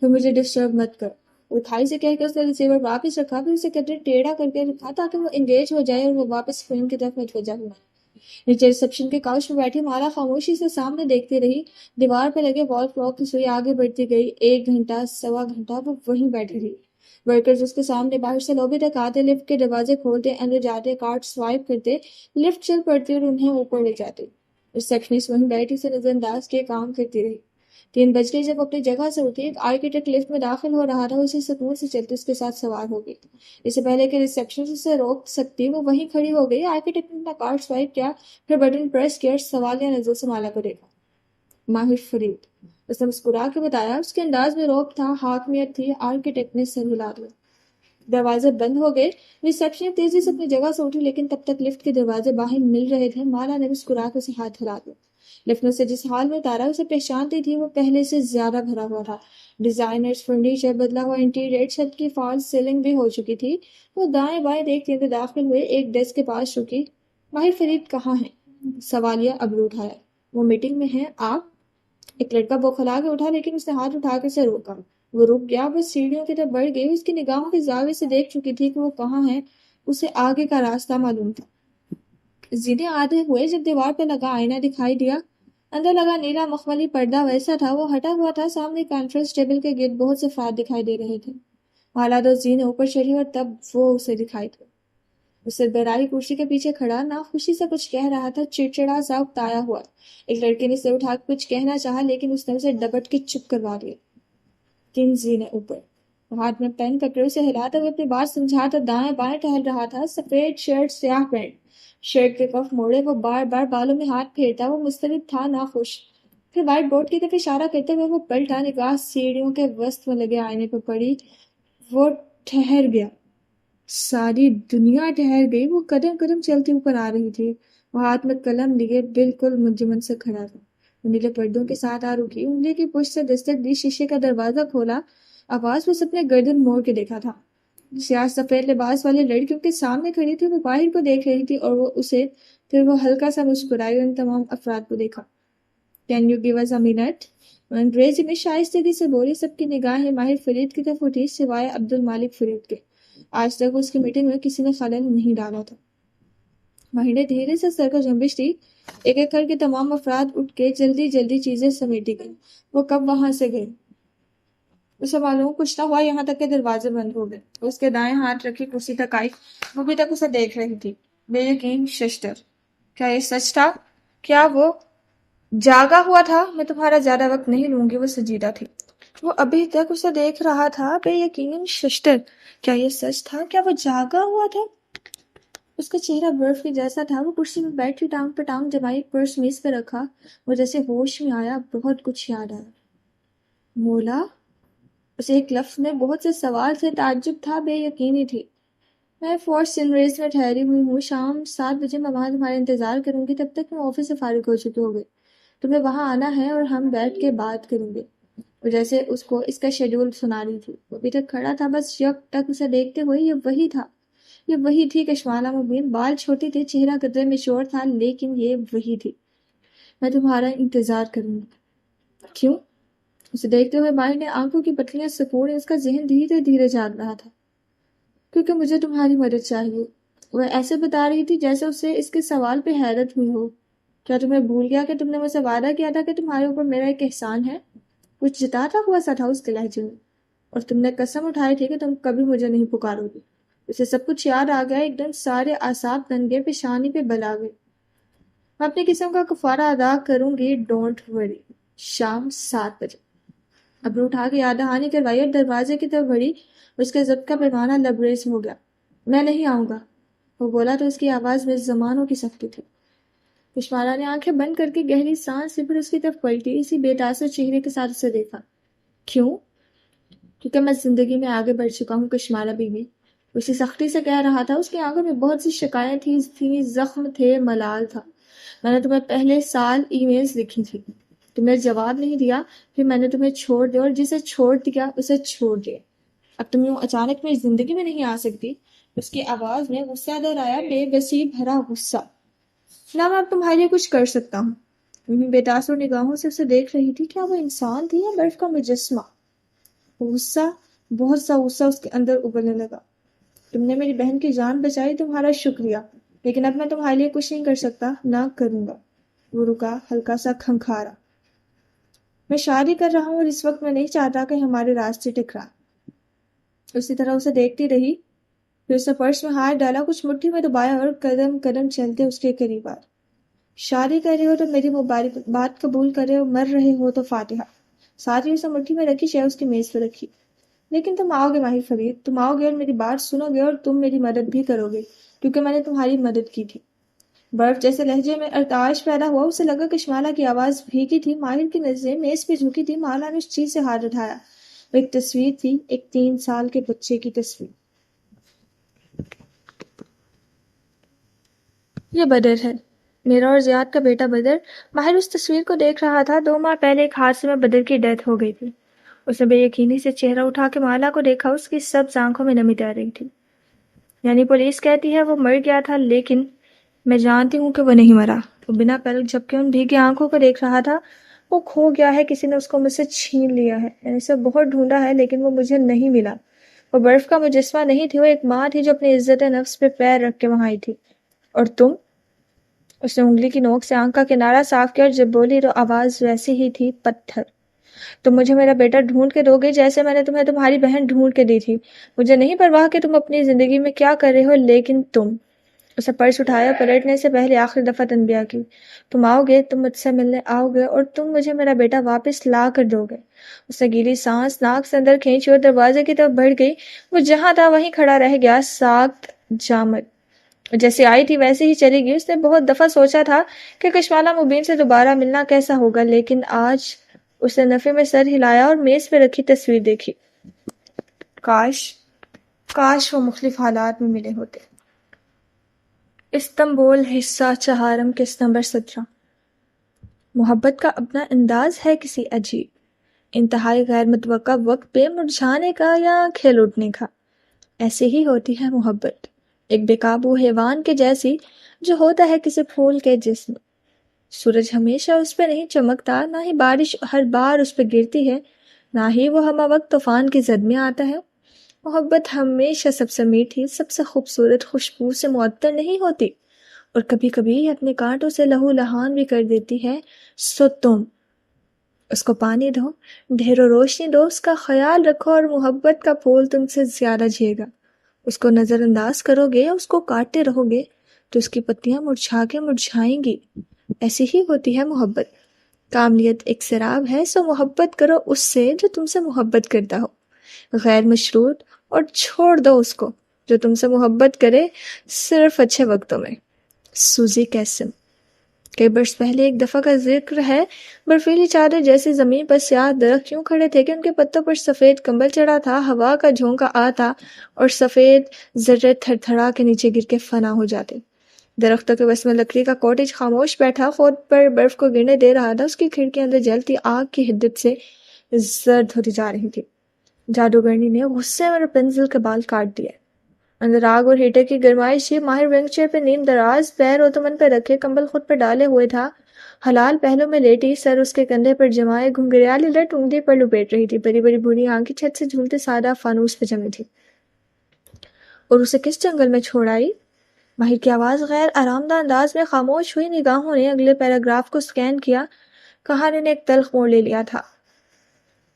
پھر مجھے ڈسٹرب مت کر۔ اٹھائی سے کہہ کے اس نے ریسیور واپس رکھا، پھر اسے قدر ٹیڑھا کر کے رکھا تاکہ وہ انگیج ہو جائے اور وہ واپس فریم کی طرف متوجہ ہوا۔ نیچے ریسیپشن کے کاؤچ میں بیٹھی مالا خاموشی سے سامنے دیکھتی رہی۔ دیوار پہ لگے وال کلاک کی سوئی آگے بڑھتی گئی۔ 1 گھنٹہ، 1.25 گھنٹہ وہ وہیں بیٹھی رہی۔ ورکرز اس کے سامنے باہر سے لابی تک آتے، لفٹ کے دروازے کھولتے، اندر جاتے، کارڈ سوائپ کرتے، لفٹ چل پڑتی اور انہیں اوپر لے جاتے۔ ریسیپشنسٹ وہیں بیٹھی سے نظر انداز کیے کام کرتی رہی۔ 3 بج گئی جب اپنی جگہ سے اٹھی۔ ایک آرکیٹیکٹ لفٹ میں داخل ہو رہا تھا، اسی سکون سے چلتے اس کے ساتھ سوار ہو گئی۔ اس سے پہلے کہ ریسیپشنسٹ اسے روک سکتی وہ وہیں کھڑی ہو گئی۔ آرکیٹیکٹ نے اپنا کارڈ سوائپ کیا، پھر بٹن پریس کیا اور سوالیہ نظر سے مالا کو دیکھا۔ ماہر فرید، اس نے مسکرا کے بتایا۔ اس کے انداز میں رعب تھا، حاکمیت تھی۔ آرکیٹیکٹ نے سر ہلا دیا۔ دروازے بند ہو گئے۔ ریسیپشن تیزی سے اپنی جگہ سے اٹھی، لیکن تب تک لفٹ کے دروازے باہر مل رہے تھے۔ مالا نے مسکرا کے اسے ہاتھ ہلا دیا۔ لفٹ نے اسے جس حال میں اتارا اسے پہچانتی تھی، وہ پہلے سے زیادہ بھرا ہوا تھا۔ ڈیزائنرز، فرنیچر، بدلا ہوا انٹیریئر، چھت کی فالس سیلنگ بھی ہو چکی تھی۔ وہ دائیں بائیں دیکھتے ہوئے داخل ہوئے، ایک ڈیسک کے پاس رکی۔ ماہر فرید کہاں ہیں؟ سوالیہ ابرو اٹھایا۔ وہ میٹنگ میں ہیں، آپ؟ ایک لڑکا بوکھلا کے اٹھا، لیکن اس نے ہاتھ اٹھا کے اسے روکا۔ وہ رک گیا، وہ سیڑھیوں کی طرف بڑھ گئی۔ اس کی نگاہوں کے زاویے سے دیکھ چکی تھی کہ وہ کہاں ہے، اسے آگے کا راستہ معلوم تھا۔ زینے آدھے ہوئے جب دیوار پہ لگا آئینہ دکھائی دیا۔ اندر لگا نیلا مخملی پردہ ویسا تھا، وہ ہٹا ہوا تھا۔ سامنے کانفرنس ٹیبل کے گرد بہت سے افراد دکھائی دے رہے تھے۔ حالات اور زینے اوپر چڑھی اور تب وہ اسے دکھائی دیا۔ اسے برائی کرسی کے پیچھے کھڑا نہ خوشی سے کچھ کہہ رہا تھا، چڑچڑا سا اکتایا ہوا۔ ایک لڑکے نے اسے اٹھا کے کچھ کہنا چاہا، لیکن اس نے اسے ڈبٹ کے چپ کروا دیا۔ کنزی نے اوپر ہاتھ میں پین پکڑے اسے ہلاتا ہوئے اپنی بات سمجھاتا دائیں بائیں ٹہل رہا تھا۔ سفید شرٹ، سیاہ پینٹ، شرٹ کے کف موڑے، وہ بار بار بالوں میں ہاتھ پھیرتا، وہ مسترد تھا، ناخوش۔ پھر وائٹ بورڈ کی طرف اشارہ کرتے ہوئے وہ پلٹا، نگاہ سیڑھیوں کے وسط میں لگے آئینے پہ پڑی۔ وہ ٹھہر گیا، ساری دنیا ٹھہر گئی۔ وہ قدم قدم چلتی اوپر آ رہی تھی۔ وہ ہاتھ میں قلم لیے بالکل منجمد سے کھڑا تھا۔ وہ نیلے پردوں کے ساتھ آ رکی، انگلی کی پشت سے دستک دی، شیشے کا دروازہ کھولا۔ آواز بس اپنے گردن موڑ کے دیکھا تھا۔ سیاہ سفید لباس والی لڑکی ان کے سامنے کھڑی تھی، وہ باہر کو دیکھ رہی تھی اور وہ اسے۔ پھر وہ ہلکا سا مسکرائی اور ان تمام افراد کو دیکھا۔ Can you give us a minute? وہ انگریزی میں شائستگی سے بولی۔ سب کی نگاہیں ماہر فرید کی طرف اٹھی، سوائے عبد المالک فرید کے۔ آج تک اس کی میٹنگ میں کسی نے خلل نہیں ڈالا تھا۔ ماہر نے دھیرے سے سر کو جنبش دی۔ ایک ایک کر کے تمام افراد اٹھ کے جلدی جلدی چیزیں سمیٹی گئی۔ وہ کب وہاں سے گئے؟ اسے معلوم کچھ نہ ہوا یہاں تک کہ دروازے بند ہو گئے۔ اس کے دائیں ہاتھ رکھی کرسی تک آئی، وہ بھی تک اسے دیکھ رہی تھی۔ بے یقین ششتر، کیا یہ سچ تھا؟ کیا وہ جاگا ہوا تھا؟ میں تمہارا زیادہ وقت نہیں لوں گی، وہ سنجیدہ تھی۔ وہ ابھی تک اسے دیکھ رہا تھا۔ بے یقین ششتر، کیا یہ سچ تھا؟ کیا وہ جاگا ہوا تھا؟ اس کا چہرہ برف کے جیسا تھا۔ وہ کرسی میں بیٹھی، ٹانگ پہ ٹانگ جمائی، پرس میز پہ رکھا۔ وہ جیسے ہوش میں آیا، بہت کچھ یاد آیا۔ مولا؟ اسے ایک لفظ میں بہت سے سوال تھے، تعجب تھا، بے یقینی تھی۔ میں فورٹ سنریز میں ٹھہری ہوئی ہوں، شام 7 بجے میں وہاں تمہارا انتظار کروں گی، تب تک میں آفس سے فارغ ہو چکی ہوگی۔ تمہیں وہاں آنا ہے اور ہم بیٹھ کے بات کریں گے۔ وہ جیسے اس کو اس کا شیڈول سنا رہی تھی۔ وہ ابھی تک کھڑا تھا، بس یک تک اسے دیکھتے ہوئے۔ یہ وہی تھا، یہ وہی تھی کشمالہ مبین۔ بال چھوٹے تھے، چہرہ قدرے میں شور تھا، لیکن یہ وہی تھی۔ میں تمہارا انتظار کروں گی۔ کیوں؟ اسے دیکھتے ہوئے ماہر نے آنکھوں کی پتلیاں سکوڑیں۔ اس کا ذہن دھیرے دھیرے جاگ رہا تھا۔ کیونکہ مجھے تمہاری مدد چاہیے۔ وہ ایسے بتا رہی تھی جیسے اسے اس کے سوال پہ حیرت ہوئی ہو۔ کیا تمہیں بھول گیا کہ تم نے مجھ سے وعدہ کیا تھا کہ تمہارے اوپر میرا ایک احسان ہے؟ کچھ جتاتا ہوا سا تھا اس کے لہجے میں، اور تم نے قسم اٹھائی تھی کہ تم کبھی مجھے نہیں پکارو گی۔ اسے سب کچھ یاد آ گیا، ایک دم سارے اعصاب تن گئے، پیشانی پہ بل آ گئے۔ میں اپنی قسم کا کفارہ ادا کروں گی، ڈونٹ وری۔ شام 7 بجے۔ ابرو اٹھا کے یاد دہانی کروائی اور دروازے کی طرف بڑھی۔ اس کے ضبط کا پیمانہ لبریز ہو گیا۔ میں نہیں آؤں گا، وہ بولا تو اس کی آواز میں زمانوں کی سختی تھی۔ کشمالہ نے آنکھیں بند کر کے گہری سانس لی، پھر اس کی طرف پلٹی، اسی بے تاثر چہرے کے ساتھ اسے دیکھا۔ کیوں؟ کیونکہ میں زندگی میں آگے بڑھ چکا ہوں، کشمالہ بیوی، اسی سختی سے کہہ رہا تھا۔ اس کی آنکھوں میں بہت سی شکایتیں تھیں، زخم تھے، ملال تھا۔ میں نے تمہیں پہلے سال ای میلز لکھی تھی، تم نے جواب نہیں دیا، پھر میں نے تمہیں چھوڑ دیا، اور جسے چھوڑ دیا اسے چھوڑ دیا۔ اب تم یوں اچانک میری زندگی میں نہیں آ سکتی۔ اس کی آواز میں غصہ در آیا، بے بسی بھرا غصہ۔ نہ میں اب تمہارے لیے کچھ کر سکتا ہوں۔ انہیں بے تاثر نگاہوں سے اسے دیکھ رہی تھی۔ کیا وہ انسان تھی یا برف کا مجسمہ؟ غصہ، بہت سا غصہ اس کے اندر ابلنے لگا۔ تم نے میری بہن کی جان بچائی، تمہارا شکریہ، لیکن اب میں تمہارے لیے کچھ نہیں کر سکتا، نہ کروں گا۔ وہ رکا، ہلکا سا کھنکھارا۔ میں شادی کر رہا ہوں اور اس وقت میں نہیں چاہتا کہ ہمارے راستے ٹکرائیں۔ اسی طرح اسے دیکھتی رہی، پھر اس نے پرس میں ہاتھ ڈالا، کچھ مٹھی میں دبایا اور قدم قدم چلتے اس کے قریب آئے۔ شادی کر رہے ہو تو میری بات قبول کرے، اور مر رہے ہو تو فاتحہ۔ ساتھ ہی اسے مٹھی میں رکھی شے اس کی میز پہ رکھی۔ لیکن تم آؤ گے ماہر فرید، تم آؤ گے اور میری بات سنو گے، اور تم میری مدد بھی کرو گے، کیونکہ میں نے تمہاری مدد کی تھی۔ برف جیسے لہجے میں ارتعاش پیدا ہوا، اسے لگا کہ شمالہ کی آواز بھیگی تھی۔ ماہر کی نظریں میز پہ جھکی تھی۔ مالا نے اس چیز سے ہاتھ اٹھایا، وہ ایک تصویر تھی، ایک 3 سال کے بچے کی تصویر۔ یہ بدر ہے، میرا اور زیاد کا بیٹا بدر۔ ماہر اس تصویر کو دیکھ رہا تھا۔ 2 ماہ پہلے ایک حادثے میں بدر کی ڈیتھ ہو گئی تھی۔ اس نے بے یقینی سے چہرہ اٹھا کے مالا کو دیکھا، اس کی سبز آنکھوں میں نمی تیر رہی تھی۔ یعنی پولیس کہتی ہے وہ مر گیا تھا، لیکن میں جانتی ہوں کہ وہ نہیں مرا۔ وہ بنا پلک جھپکے ان بھیگی آنکھوں کو دیکھ رہا تھا۔ وہ کھو گیا ہے، کسی نے اس کو مجھ سے چھین لیا ہے، میں نے اسے بہت ڈھونڈا ہے لیکن وہ مجھے نہیں ملا۔ وہ برف کا مجسمہ نہیں تھی، وہ ایک ماں تھی جو اپنی عزت نفس پہ پیر رکھ کے وہاں آئی تھی۔ اور تم؟ اس نے انگلی کی نوک سے آنکھ کا کنارہ صاف کیا اور جب بولی تو آواز ویسی ہی تھی، پتھر۔ تم مجھے میرا بیٹا ڈھونڈ کے دو گے جیسے میں نے تمہیں تمہاری بہن ڈھونڈ کے دی تھی۔ مجھے نہیں پرواہ کہ تم اپنی زندگی میں کیا کر رہے ہو، لیکن تم۔ اسے پرس اٹھایا، پلٹنے سے پہلے آخری دفعہ تنبیہ کی۔ تم آؤ گے، تم مجھ سے ملنے آؤ گے، اور تم مجھے میرا بیٹا واپس لا کر دو گے۔ اس نے گیلی سانس ناک سے اندر کھینچی اور دروازے کی طرف بڑھ گئی۔ وہ جہاں تھا وہیں کھڑا رہ گیا، ساکت جامد۔ جیسے آئی تھی ویسے ہی چلی گئی۔ اس نے بہت دفعہ سوچا تھا کہ کشمالہ مبین سے دوبارہ ملنا کیسا ہوگا، لیکن آج اس نے نفی میں سر ہلایا اور میز پہ رکھی تصویر دیکھی۔ کاش وہ مختلف حالات میں ملے ہوتے۔ استنبول، حصہ چہارم، قسط نمبر 17۔ محبت کا اپنا انداز ہے کسی عجیب، انتہائی غیر متوقع وقت پہ مرجھانے کا یا کھل اٹھنے کا۔ ایسے ہی ہوتی ہے محبت، ایک بے قابو حیوان کے جیسی جو ہوتا ہے کسی پھول کے جسم۔ سورج ہمیشہ اس پہ نہیں چمکتا، نہ ہی بارش ہر بار اس پہ گرتی ہے، نہ ہی وہ ہمہ وقت طوفان کی زد میں آتا ہے۔ محبت ہمیشہ سب سے میٹھی، سب سے خوبصورت خوشبو سے معطر نہیں ہوتی، اور کبھی کبھی اپنے کانٹوں سے لہو لہان بھی کر دیتی ہے۔ سو تم اس کو پانی دو، ڈھیر و روشنی دو، اس کا خیال رکھو، اور محبت کا پھول تم سے زیادہ جھے گا۔ اس کو نظر انداز کرو گے، اس کو کاٹتے رہو گے تو اس کی پتیاں مرجھا کے مرجھائیں گی۔ ایسی ہی ہوتی ہے محبت۔ کاملیت ایک سراب ہے، سو محبت کرو اس سے جو تم سے محبت کرتا ہو، غیر مشروط، اور چھوڑ دو اس کو جو تم سے محبت کرے صرف اچھے وقتوں میں۔ سوزی کیسم۔ کئی برس پہلے ایک دفعہ کا ذکر ہے، برفیلی چادر جیسی زمین پر سیاہ درخت یوں کھڑے تھے کہ ان کے پتوں پر سفید کمبل چڑھا تھا۔ ہوا کا جھونکا آتا اور سفید ذرے تھر تھڑا کے نیچے گر کے فنا ہو جاتے۔ درختوں کے وسط میں لکڑی کا کوٹیج خاموش بیٹھا، خود پر برف کو گرنے دے رہا تھا۔ اس کی کھڑکیاں اندر جلتی آگ کی حدت سے زرد ہوتی جا رہی تھی۔ جادوگرنی نے غصے میں رپنزل کے بال کاٹ دیے۔ اندر آگ اور ہیٹر کی گرمائش تھی۔ ماہر ونگ چیئر پہ نیم دراز پیر اوتمن پہ رکھے، کمبل خود پہ ڈالے ہوئے تھا۔ حلال پہلو میں لیٹی، سر اس کے کندھے پر جمائے، گھنگریالی لٹ انگلی پر لپیٹ رہی تھی۔ بڑی بڑی بھوری آنکھیں چھت سے جھولتے سادہ فانوس پہ جمی تھی۔ اور اسے کس جنگل میں چھوڑ آئی؟ ماہر کی آواز غیر آرام دہ انداز میں خاموش ہوئی۔ نگاہوں نے اگلے پیراگراف کو سکین کیا۔ کہانی نے ایک تلخ موڑ لے لیا تھا۔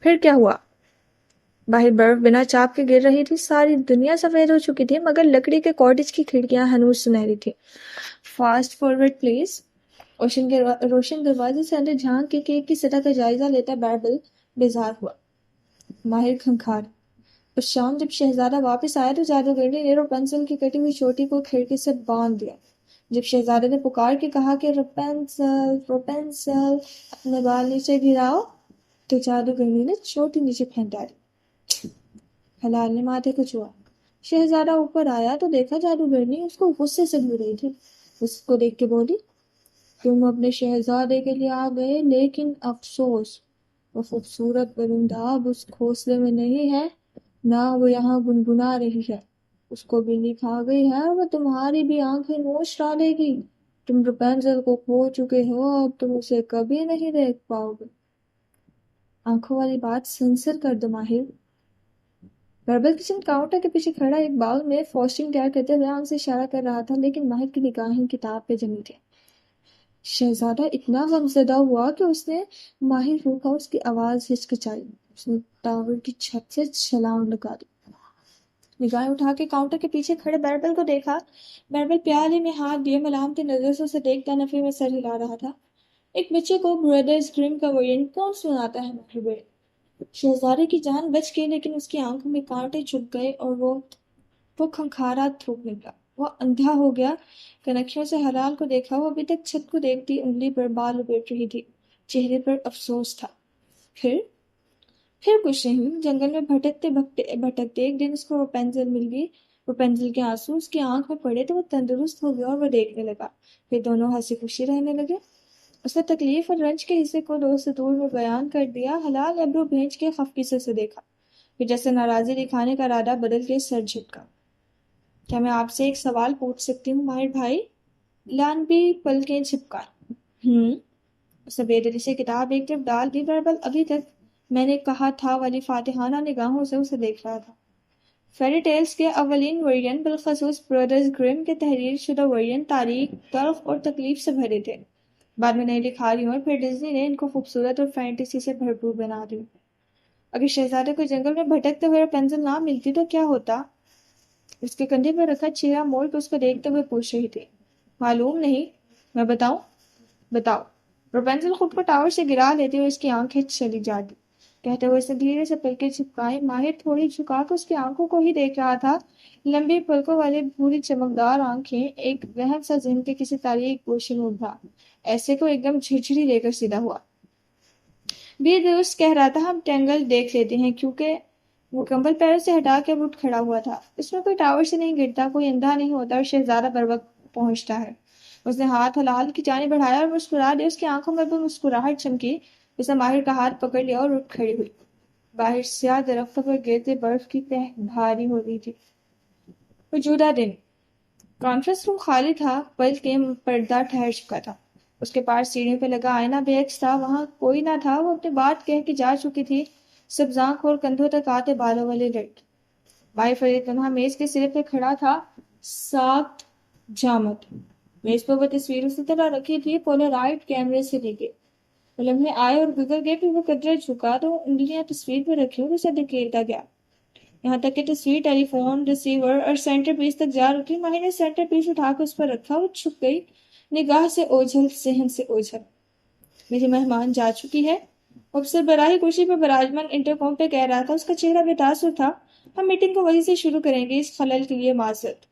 پھر کیا ہوا؟ باہر برف بنا چاپ کے گر رہی تھی۔ ساری دنیا سفید ہو چکی تھی، مگر لکڑی کے کاٹیج کی کھڑکیاں ہنوز سنہری تھی۔ Fast forward please. اوشن کے روشن دروازے سے اندر جھانک کے کیک کی سطح کا جائزہ لیتا بائبل بیزار ہوا۔ ماہر کھنکھار۔ اس شام جب شہزادہ واپس آیا تو جادوگرنی نے رپنزل کی کٹی ہوئی چوٹی کو کھڑکی سے باندھ دیا۔ جب شہزادے نے پکار کے کہا کہ رپنزل رپنزل اپنے بال نیچے گراؤ، تو جادوگرنی نے چوٹی نیچے پھینک ڈالی۔ حلال نے ماتھے کو چھوا۔ شہزادہ اوپر آیا تو دیکھا جادوگرنی اس کو غصے سے گھور رہی تھی۔ اس کو دیکھ کے بولی، تم اپنے شہزادے کے لیے آ گئے، لیکن افسوس وہ خوبصورت پرندہ اب اس گھونسلے میں نہیں ہے، نہ وہ یہاں گنگنا رہی ہے۔ اس کو بلی کھا گئی ہے، وہ تمہاری بھی آنکھیں نوچ ڈالے گی۔ تم رپنزل کو کھو چکے ہو، اب تم اسے کبھی نہیں دیکھ پاؤ گے۔ آنکھوں والی بات سنسر کر دو ماہر۔ بربل کچن کاؤنٹر کے پیچھے کھڑا ایک باؤل میں فوسٹنگ تیار کرتے ہوئے آنکھ سے اشارہ کر رہا تھا، لیکن ماہر کی نگاہیں کتاب پہ جمی تھی۔ شہزادہ اتنا غمزدہ ہوا کہ اس نے ماہر روکا۔ اس کی آواز ہچکچائی۔ اس نے ٹاور کی چھت سے چھلانگ لگا دی۔ نگاہیں اٹھا کے کاؤنٹر کے پیچھے کھڑے بیربل کو دیکھا۔ بیربل پیالے میں ہاتھ دیے ملامتی نظر سے اسے دیکھتا نفی میں سر ہلا رہا تھا۔ ایک بچے کو بردرز گریم کا ورژن کون سناتا ہے محبوبے؟ شہزادے کی جان بچ گئی لیکن اس کی آنکھوں میں کانٹے چبھ گئے اور وہ کھنکھارا تھوک نکلا۔ وہ اندھا ہو گیا۔ کنکھیوں سے حلال کو دیکھا۔ وہ ابھی تک چھت کو دیکھتی انگلی پر بال لپیٹ رہی تھی۔ چہرے پر افسوس تھا۔ پھر کچھ نہیں۔ جنگل میں بھٹکتے بھٹکتے ایک دن اس کو وہ پینسل مل گئی۔ وہ پینسل کے آنسو اس کی آنکھ میں پڑے تو وہ تندرست ہو گیا اور وہ دیکھنے لگا۔ پھر دونوں ہنسی خوشی رہنے لگے۔ اس نے تکلیف اور رنج کے حصے کو دو سطور میں بیان کر دیا۔ حلال ابرو بھینچ کے خفقی سے دیکھا، پھر جیسے ناراضی دکھانے کا ارادہ بدل کے سر جھٹکا۔ کیا میں آپ سے ایک سوال پوچھ سکتی ہوں ماہر بھائی؟ لانبی پلکیں جھپکائیں۔ اس نے بے دلی سے کتاب ایک طرف ڈال دی۔ بیربل ابھی تک میں نے کہا تھا والی فاتحانہ نگاہوں سے اسے دیکھ رہا تھا۔ فیری ٹیلز کے اولین ورژن، بالخصوص برادرز گریم کے تحریر شدہ ورژن، تاریک، تلخ اور تکلیف سے بھرے تھے۔ بعد میں نئی لکھاریوں اور پھر ڈزنی نے ان کو خوبصورت اور فینٹیسی سے بھرپور بنا دیا۔ اگر شہزادے کو جنگل میں بھٹکتے ہوئے پینسل نہ ملتی تو کیا ہوتا؟ اس کے کندھے پر رکھا چہرہ موڑ کر اس کو دیکھتے ہوئے پوچھ رہی تھی۔ معلوم نہیں۔ میں بتاؤں؟ بتاؤ۔ رپنزل خود کو ٹاور سے گرا لیتے ہوئے اس کی آنکھیں چلی جاتی کہتے ہوئے اس نے دھیرے سے پلکیں چھپکائی۔ ماہر تھوڑی جھکا کر اس کی آنکھوں کو ہی دیکھ رہا تھا۔ لمبی پلکوں والی بھوری چمکدار آنکھیں ایک وہم سا ذہن کے کسی تاریک گوشے میں ابھرا۔ ایسے کو ایک دم جھرجھری لے کر سیدھا ہوا۔ بھی درست کہہ رہا تھا، ہم ٹینگل دیکھ لیتے ہیں، کیونکہ وہ کمبل پیروں سے ہٹا کے اٹھ کھڑا ہوا تھا۔ اس میں کوئی ٹاور سے نہیں گرتا، کوئی اندھا نہیں ہوتا اور شہزادہ بر وقت پہنچتا ہے۔ اس نے ہاتھ حلال کی جانب بڑھایا اور مسکرا دیا۔ اس کی آنکھوں میں بھی مسکراہٹ چمکی۔ اس نے ماہر کا ہاتھ پکڑ لیا اور اٹھ کھڑی ہوئی۔ باہر سیاہ درختوں پر گرتے برف کی تہ بھاری ہو رہی تھی۔ موجودہ دن کانفرنس روم خالی تھا، بلکہ پردہ ٹھہر چکا تھا۔ اس کے پاس سیڑھیوں پہ لگا آئینہ بے عکس تھا، وہاں کوئی نہ تھا۔ وہ اپنی بات کہہ کے جا چکی تھی، سبز آنکھ اور کندھوں تک آتے بالوں والی لڑکی۔ بھائی فرید تنہا میز کے سرے پہ کھڑا تھا، ساکھ جامد۔ میز پر وہ تصویر اسی طرح رکھی تھی، پولرائڈ کیمرے سے لی گئی۔ وہ لمحے آئے اور گزر گئے، پھر وہ قدرے جھکا تو انگلیاں تصویر پہ رکھی اور اسے دھکیلتا گیا، یہاں تک کہ تصویر ٹیلی فون ریسیور اور سینٹر پیس تک جا رکی۔ ماہر نے سینٹر پیس اٹھا کر اس پر رکھا۔ وہ چھپ گئی، نگاہ سے اوجھل، ذہن سے اوجھل۔ میری مہمان جا چکی ہے، افسر براہ کرسی پہ براجمان انٹرکام پہ کہہ رہا تھا۔ اس کا چہرہ بے تاثر تھا۔ ہم میٹنگ کو وہیں سے شروع کریں گے، اس خلل کے لیے معذرت۔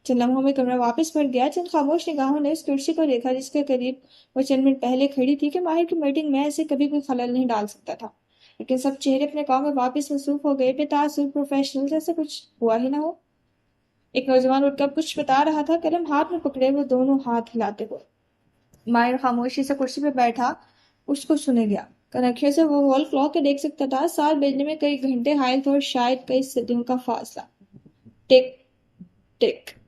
چند لمحوں میں کمرہ واپس پلٹ گیا۔ چند خاموش نگاہوں نے اس کرسی کو دیکھا جس کے قریب وہ چند منٹ پہلے کھڑی تھی کہ ماہر کی میٹنگ میں ایسے کبھی کوئی خلل نہیں ڈال سکتا تھا۔ لیکن سب چہرے اپنے کام میں واپس مصروف ہو گئے، بے تاثر، پروفیشنل، جیسے کچھ ہوا ہی نہ ہو۔ ایک نوجوان اٹھ کر کچھ بتا رہا تھا، قلم ہاتھ میں پکڑے وہ دونوں ہاتھ ہلاتے ہوئے۔ ماہر خاموشی سے کرسی پہ بیٹھا، اس کو سنے گیا۔ کنکھیوں سے وہ وال کلاک کے دیکھ سکتا تھا، سال بجنے میں کئی گھنٹے حائل تھے اور شاید کئی صدیوں کا فاصلہ۔ ٹک ٹک